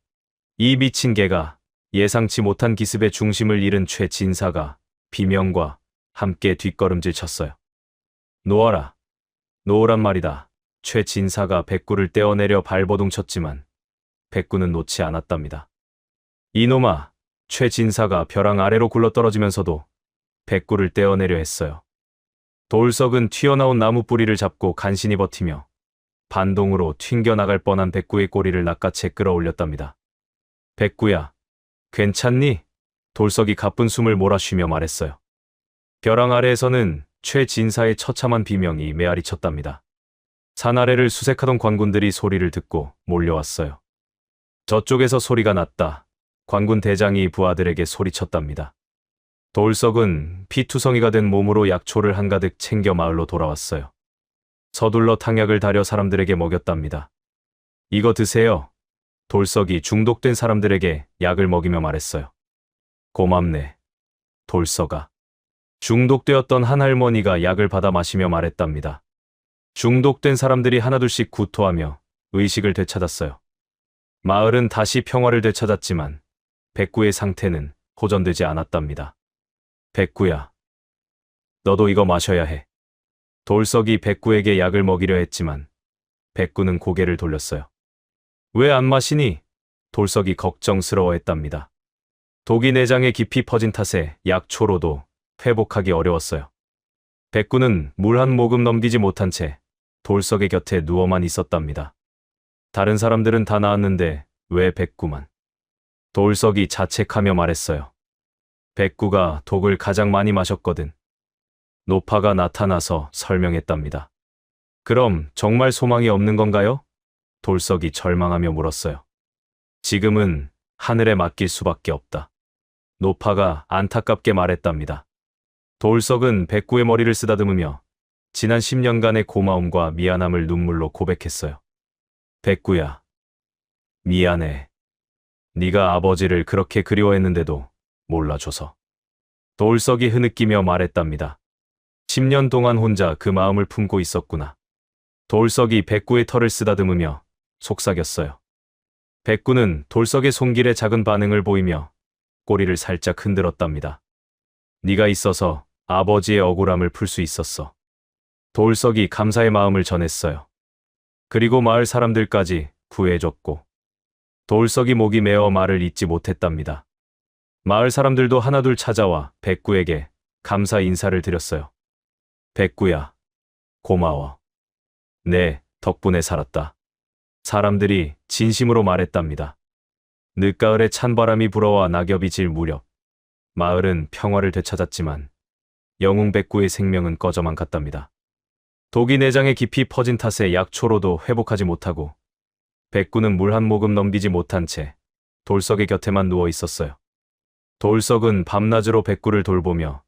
이 미친 개가. 예상치 못한 기습의 중심을 잃은 최진사가 비명과 함께 뒷걸음질 쳤어요. 놓아라. 놓으란 말이다. 최진사가 백구를 떼어내려 발버둥 쳤지만 백구는 놓지 않았답니다. 이놈아! 최진사가 벼랑 아래로 굴러떨어지면서도 백구를 떼어내려 했어요. 돌석은 튀어나온 나무 뿌리를 잡고 간신히 버티며 반동으로 튕겨나갈 뻔한 백구의 꼬리를 낚아채 끌어올렸답니다. 백구야, 괜찮니? 돌석이 가쁜 숨을 몰아쉬며 말했어요. 벼랑 아래에서는 최진사의 처참한 비명이 메아리 쳤답니다. 산 아래를 수색하던 관군들이 소리를 듣고 몰려왔어요. 저쪽에서 소리가 났다. 관군 대장이 부하들에게 소리쳤답니다. 돌석은 피투성이가 된 몸으로 약초를 한가득 챙겨 마을로 돌아왔어요. 서둘러 탕약을 다려 사람들에게 먹였답니다. 이거 드세요. 돌석이 중독된 사람들에게 약을 먹이며 말했어요. 고맙네. 돌석아. 중독되었던 한 할머니가 약을 받아 마시며 말했답니다. 중독된 사람들이 하나둘씩 구토하며 의식을 되찾았어요. 마을은 다시 평화를 되찾았지만 백구의 상태는 호전되지 않았답니다. 백구야, 너도 이거 마셔야 해. 돌석이 백구에게 약을 먹이려 했지만 백구는 고개를 돌렸어요. 왜 안 마시니? 돌석이 걱정스러워했답니다. 독이 내장에 깊이 퍼진 탓에 약초로도 회복하기 어려웠어요. 백구는 물 한 모금 넘기지 못한 채 돌석의 곁에 누워만 있었답니다. 다른 사람들은 다 나았는데 왜 백구만? 돌석이 자책하며 말했어요. 백구가 독을 가장 많이 마셨거든. 노파가 나타나서 설명했답니다. 그럼 정말 소망이 없는 건가요? 돌석이 절망하며 물었어요. 지금은 하늘에 맡길 수밖에 없다. 노파가 안타깝게 말했답니다. 돌석은 백구의 머리를 쓰다듬으며 지난 10년간의 고마움과 미안함을 눈물로 고백했어요. 백구야, 미안해. 네가 아버지를 그렇게 그리워했는데도 몰라줘서. 돌석이 흐느끼며 말했답니다. 10년 동안 혼자 그 마음을 품고 있었구나. 돌석이 백구의 털을 쓰다듬으며 속삭였어요. 백구는 돌석의 손길에 작은 반응을 보이며 꼬리를 살짝 흔들었답니다. 네가 있어서 아버지의 억울함을 풀 수 있었어. 돌석이 감사의 마음을 전했어요. 그리고 마을 사람들까지 구해줬고 돌석이 목이 메어 말을 잇지 못했답니다. 마을 사람들도 하나둘 찾아와 백구에게 감사 인사를 드렸어요. 백구야, 고마워. 네, 덕분에 살았다. 사람들이 진심으로 말했답니다. 늦가을에 찬바람이 불어와 낙엽이 질 무렵 마을은 평화를 되찾았지만 영웅 백구의 생명은 꺼져만 갔답니다. 독이 내장에 깊이 퍼진 탓에 약초로도 회복하지 못하고 백구는 물 한 모금 넘기지 못한 채 돌석의 곁에만 누워 있었어요. 돌석은 밤낮으로 백구를 돌보며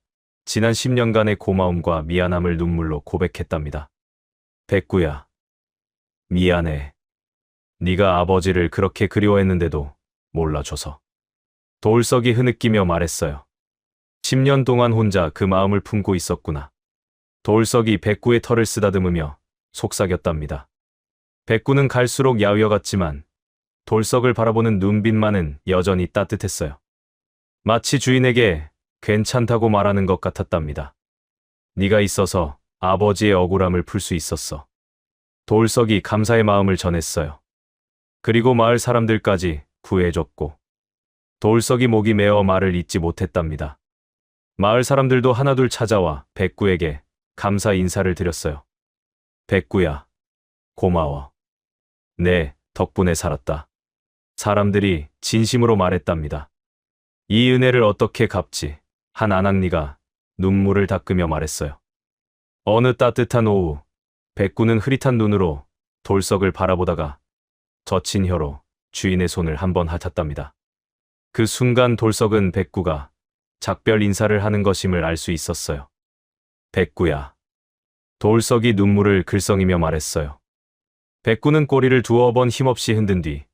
지난 10년간의 고마움과 미안함을 눈물로 고백했답니다. 백구야, 미안해. 네가 아버지를 그렇게 그리워했는데도 몰라줘서. 돌석이 흐느끼며 말했어요. 10년 동안 혼자 그 마음을 품고 있었구나. 돌석이 백구의 털을 쓰다듬으며 속삭였답니다. 백구는 갈수록 야위어갔지만 돌석을 바라보는 눈빛만은 여전히 따뜻했어요. 마치 주인에게 괜찮다고 말하는 것 같았답니다. 네가 있어서 아버지의 억울함을 풀 수 있었어. 돌석이 감사의 마음을 전했어요. 그리고 마을 사람들까지 구해줬고 돌석이 목이 메어 말을 잇지 못했답니다. 마을 사람들도 하나둘 찾아와 백구에게 감사 인사를 드렸어요. 백구야, 고마워. 네, 덕분에 살았다. 사람들이 진심으로 말했답니다. 이 은혜를 어떻게 갚지? 한 아낙니가 눈물을 닦으며 말했어요. 어느 따뜻한 오후, 백구는 흐릿한 눈으로 돌석을 바라보다가 젖힌 혀로 주인의 손을 한번 핥았답니다. 그 순간 돌석은 백구가 작별 인사를 하는 것임을 알 수 있었어요. 백구야. 돌석이 눈물을 글썽이며 말했어요. 백구는 꼬리를 두어 번 힘없이 흔든 뒤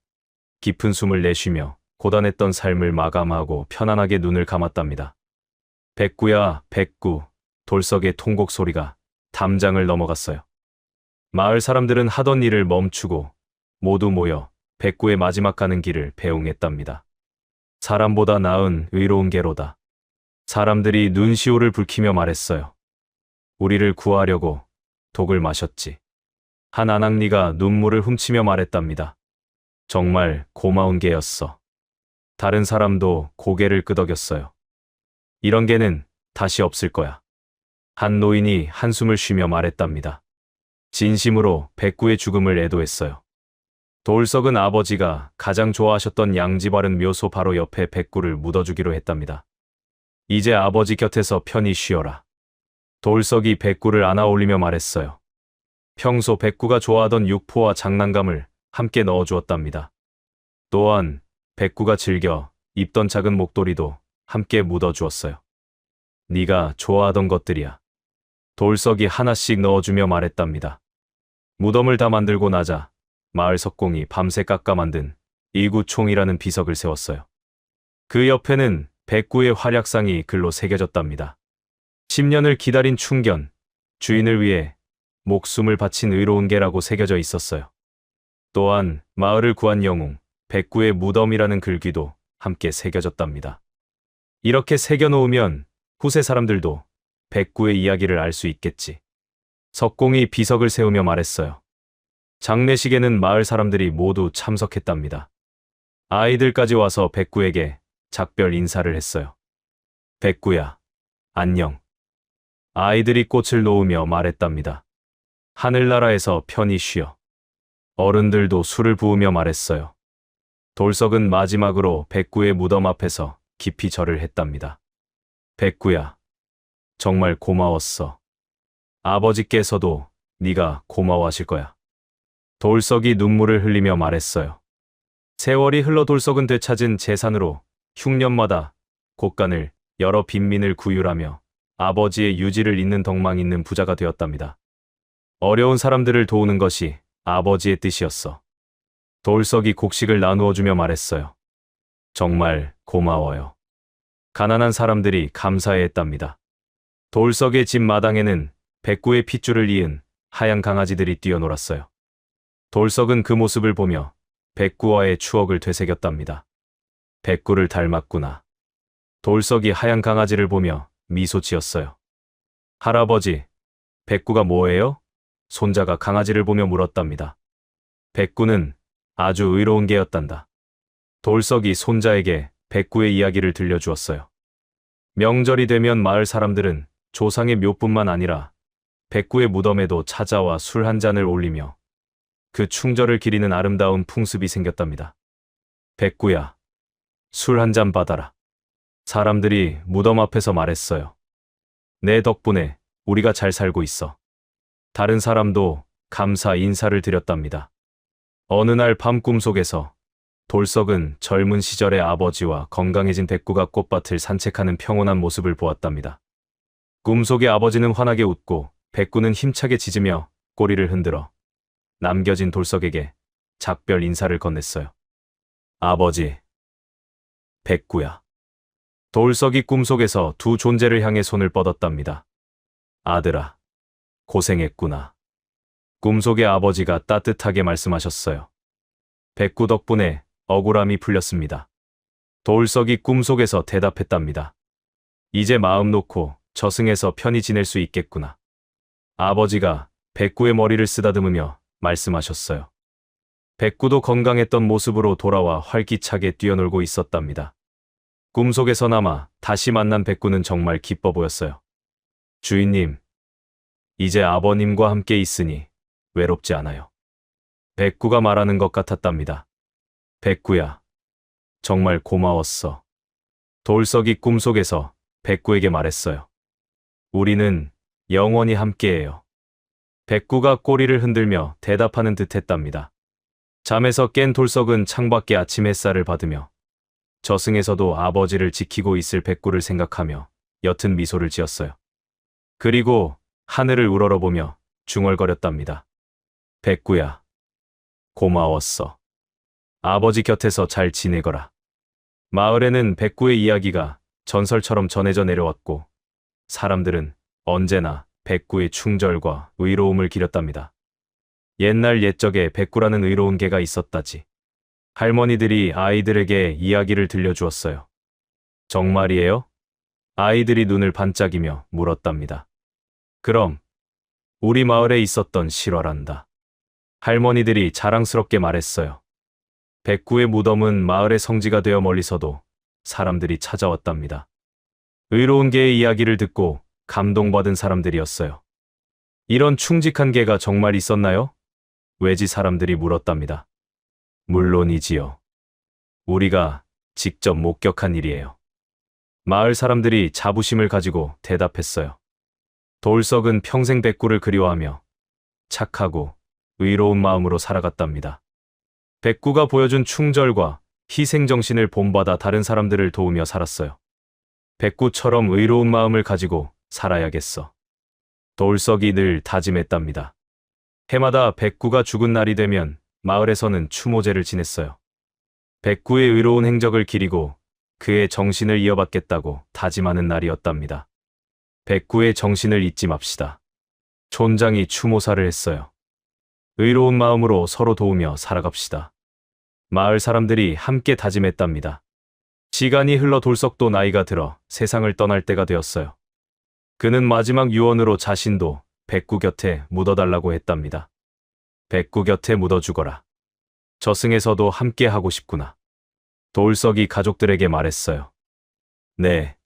깊은 숨을 내쉬며 고단했던 삶을 마감하고 편안하게 눈을 감았답니다. 백구야, 백구. 돌석의 통곡 소리가 담장을 넘어갔어요. 마을 사람들은 하던 일을 멈추고 모두 모여 백구의 마지막 가는 길을 배웅했답니다. 사람보다 나은 의로운 개로다. 사람들이 눈시울을 붉히며 말했어요. 우리를 구하려고 독을 마셨지. 한 아낙니가 눈물을 훔치며 말했답니다. 정말 고마운 개였어. 다른 사람도 고개를 끄덕였어요. 이런 개는 다시 없을 거야. 한 노인이 한숨을 쉬며 말했답니다. 진심으로 백구의 죽음을 애도했어요. 돌석은 아버지가 가장 좋아하셨던 양지 바른 묘소 바로 옆에 백구를 묻어주기로 했답니다. 이제 아버지 곁에서 편히 쉬어라. 돌석이 백구를 안아 올리며 말했어요. 평소 백구가 좋아하던 육포와 장난감을 함께 넣어주었답니다. 또한 백구가 즐겨 입던 작은 목도리도 함께 묻어주었어요. 네가 좋아하던 것들이야. 돌석이 하나씩 넣어주며 말했답니다. 무덤을 다 만들고 나자 마을 석공이 밤새 깎아 만든 일구총이라는 비석을 세웠어요. 그 옆에는 백구의 활약상이 글로 새겨졌답니다. 10년을 기다린 충견, 주인을 위해 목숨을 바친 의로운 개라고 새겨져 있었어요. 또한 마을을 구한 영웅, 백구의 무덤이라는 글귀도 함께 새겨졌답니다. 이렇게 새겨놓으면 후세 사람들도 백구의 이야기를 알 수 있겠지. 석공이 비석을 세우며 말했어요. 장례식에는 마을 사람들이 모두 참석했답니다. 아이들까지 와서 백구에게 작별 인사를 했어요. 백구야, 안녕. 아이들이 꽃을 놓으며 말했답니다. 하늘나라에서 편히 쉬어. 어른들도 술을 부으며 말했어요. 돌석은 마지막으로 백구의 무덤 앞에서 깊이 절을 했답니다. 백구야, 정말 고마웠어. 아버지께서도 네가 고마워하실 거야. 돌석이 눈물을 흘리며 말했어요. 세월이 흘러 돌석은 되찾은 재산으로 흉년마다 곳간을 여러 빈민을 구휼하며 아버지의 유지를 잇는 덕망 있는 부자가 되었답니다. 어려운 사람들을 도우는 것이 아버지의 뜻이었어. 돌석이 곡식을 나누어주며 말했어요. 정말 고마워요. 가난한 사람들이 감사해했답니다. 돌석의 집 마당에는 백구의 핏줄을 이은 하얀 강아지들이 뛰어놀았어요. 돌석은 그 모습을 보며 백구와의 추억을 되새겼답니다. 백구를 닮았구나. 돌석이 하얀 강아지를 보며 미소 지었어요. 할아버지, 백구가 뭐예요? 손자가 강아지를 보며 물었답니다. 백구는 아주 의로운 개였단다. 돌석이 손자에게 백구의 이야기를 들려주었어요. 명절이 되면 마을 사람들은 조상의 묘뿐만 아니라 백구의 무덤에도 찾아와 술 한 잔을 올리며 그 충절을 기리는 아름다운 풍습이 생겼답니다. 백구야, 술 한 잔 받아라. 사람들이 무덤 앞에서 말했어요. 내 덕분에 우리가 잘 살고 있어. 다른 사람도 감사 인사를 드렸답니다. 어느 날 밤 꿈속에서 돌석은 젊은 시절의 아버지와 건강해진 백구가 꽃밭을 산책하는 평온한 모습을 보았답니다. 꿈속의 아버지는 환하게 웃고 백구는 힘차게 짖으며 꼬리를 흔들어 남겨진 돌석에게 작별 인사를 건넸어요. 아버지, 백구야. 돌석이 꿈속에서 두 존재를 향해 손을 뻗었답니다. 아들아, 고생했구나. 꿈속의 아버지가 따뜻하게 말씀하셨어요. 백구 덕분에 억울함이 풀렸습니다. 돌석이 꿈속에서 대답했답니다. 이제 마음 놓고 저승에서 편히 지낼 수 있겠구나. 아버지가 백구의 머리를 쓰다듬으며 말씀하셨어요. 백구도 건강했던 모습으로 돌아와 활기차게 뛰어놀고 있었답니다. 꿈속에서나마 다시 만난 백구는 정말 기뻐 보였어요. 주인님, 이제 아버님과 함께 있으니 외롭지 않아요. 백구가 말하는 것 같았답니다. 백구야, 정말 고마웠어. 돌석이 꿈속에서 백구에게 말했어요. 우리는 영원히 함께해요. 백구가 꼬리를 흔들며 대답하는 듯 했답니다. 잠에서 깬 돌석은 창밖의 아침 햇살을 받으며 저승에서도 아버지를 지키고 있을 백구를 생각하며 옅은 미소를 지었어요. 그리고 하늘을 우러러보며 중얼거렸답니다. 백구야, 고마웠어. 아버지 곁에서 잘 지내거라. 마을에는 백구의 이야기가 전설처럼 전해져 내려왔고 사람들은 언제나 백구의 충절과 의로움을 기렸답니다. 옛날 옛적에 백구라는 의로운 개가 있었다지. 할머니들이 아이들에게 이야기를 들려주었어요. 정말이에요? 아이들이 눈을 반짝이며 물었답니다. 그럼 우리 마을에 있었던 실화란다. 할머니들이 자랑스럽게 말했어요. 백구의 무덤은 마을의 성지가 되어 멀리서도 사람들이 찾아왔답니다. 의로운 개의 이야기를 듣고 감동받은 사람들이었어요. 이런 충직한 개가 정말 있었나요? 외지 사람들이 물었답니다. 물론이지요. 우리가 직접 목격한 일이에요. 마을 사람들이 자부심을 가지고 대답했어요. 돌석은 평생 백구를 그리워하며 착하고 의로운 마음으로 살아갔답니다. 백구가 보여준 충절과 희생정신을 본받아 다른 사람들을 도우며 살았어요. 백구처럼 의로운 마음을 가지고 살아야겠어. 돌석이 늘 다짐했답니다. 해마다 백구가 죽은 날이 되면 마을에서는 추모제를 지냈어요. 백구의 의로운 행적을 기리고 그의 정신을 이어받겠다고 다짐하는 날이었답니다. 백구의 정신을 잊지 맙시다. 촌장이 추모사를 했어요. 의로운 마음으로 서로 도우며 살아갑시다. 마을 사람들이 함께 다짐했답니다. 시간이 흘러 돌석도 나이가 들어 세상을 떠날 때가 되었어요. 그는 마지막 유언으로 자신도 백구 곁에 묻어달라고 했답니다. 백구 곁에 묻어 죽어라. 저승에서도 함께 하고 싶구나. 돌석이 가족들에게 말했어요. 네,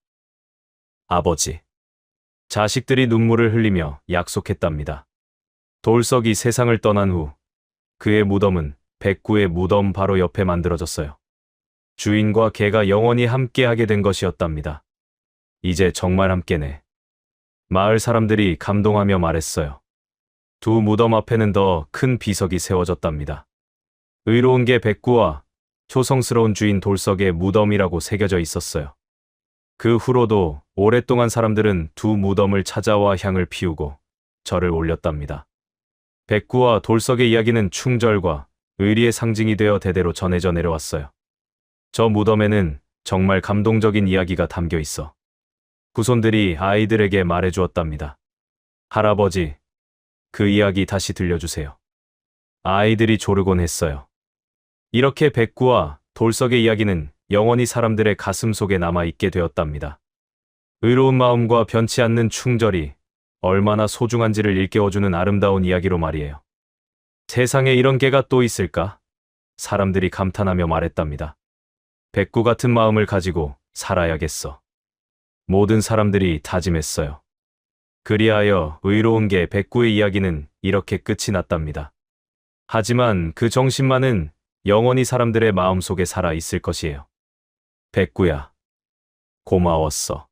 아버지. 자식들이 눈물을 흘리며 약속했답니다. 돌석이 세상을 떠난 후 그의 무덤은 백구의 무덤 바로 옆에 만들어졌어요. 주인과 개가 영원히 함께하게 된 것이었답니다. 이제 정말 함께네. 마을 사람들이 감동하며 말했어요. 두 무덤 앞에는 더 큰 비석이 세워졌답니다. 의로운 개 백구와 효성스러운 주인 돌석의 무덤이라고 새겨져 있었어요. 그 후로도 오랫동안 사람들은 두 무덤을 찾아와 향을 피우고 절을 올렸답니다. 백구와 돌석의 이야기는 충절과 의리의 상징이 되어 대대로 전해져 내려왔어요. 저 무덤에는 정말 감동적인 이야기가 담겨 있어 후손들이 아이들에게 말해주었답니다. 할아버지, 그 이야기 다시 들려주세요. 아이들이 조르곤 했어요. 이렇게 백구와 돌석의 이야기는 영원히 사람들의 가슴 속에 남아있게 되었답니다. 의로운 마음과 변치 않는 충절이 얼마나 소중한지를 일깨워주는 아름다운 이야기로 말이에요. 세상에 이런 개가 또 있을까? 사람들이 감탄하며 말했답니다. 백구 같은 마음을 가지고 살아야겠어. 모든 사람들이 다짐했어요. 그리하여 의로운 개 백구의 이야기는 이렇게 끝이 났답니다. 하지만 그 정신만은 영원히 사람들의 마음속에 살아 있을 것이에요. 백구야, 고마웠어.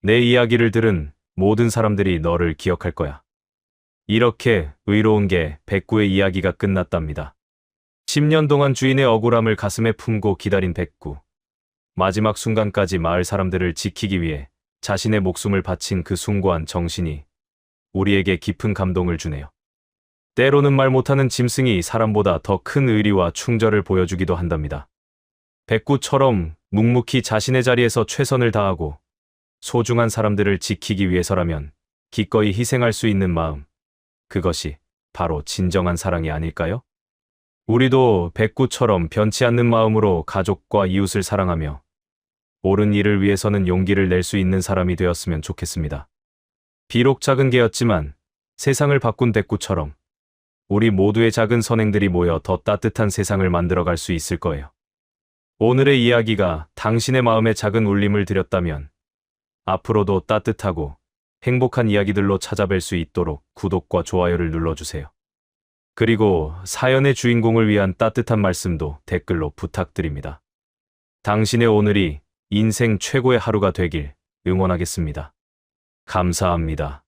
내 이야기를 들은 모든 사람들이 너를 기억할 거야. 이렇게 의로운 개 백구의 이야기가 끝났답니다. 10년 동안 주인의 억울함을 가슴에 품고 기다린 백구. 마지막 순간까지 마을 사람들을 지키기 위해 자신의 목숨을 바친 그 숭고한 정신이 우리에게 깊은 감동을 주네요. 때로는 말 못하는 짐승이 사람보다 더 큰 의리와 충절을 보여주기도 한답니다. 백구처럼 묵묵히 자신의 자리에서 최선을 다하고 소중한 사람들을 지키기 위해서라면 기꺼이 희생할 수 있는 마음, 그것이 바로 진정한 사랑이 아닐까요? 우리도 백구처럼 변치 않는 마음으로 가족과 이웃을 사랑하며 옳은 일을 위해서는 용기를 낼 수 있는 사람이 되었으면 좋겠습니다. 비록 작은 개였지만 세상을 바꾼 백구처럼 우리 모두의 작은 선행들이 모여 더 따뜻한 세상을 만들어갈 수 있을 거예요. 오늘의 이야기가 당신의 마음에 작은 울림을 드렸다면 앞으로도 따뜻하고 행복한 이야기들로 찾아뵐 수 있도록 구독과 좋아요를 눌러주세요. 그리고 사연의 주인공을 위한 따뜻한 말씀도 댓글로 부탁드립니다. 당신의 오늘이 인생 최고의 하루가 되길 응원하겠습니다. 감사합니다.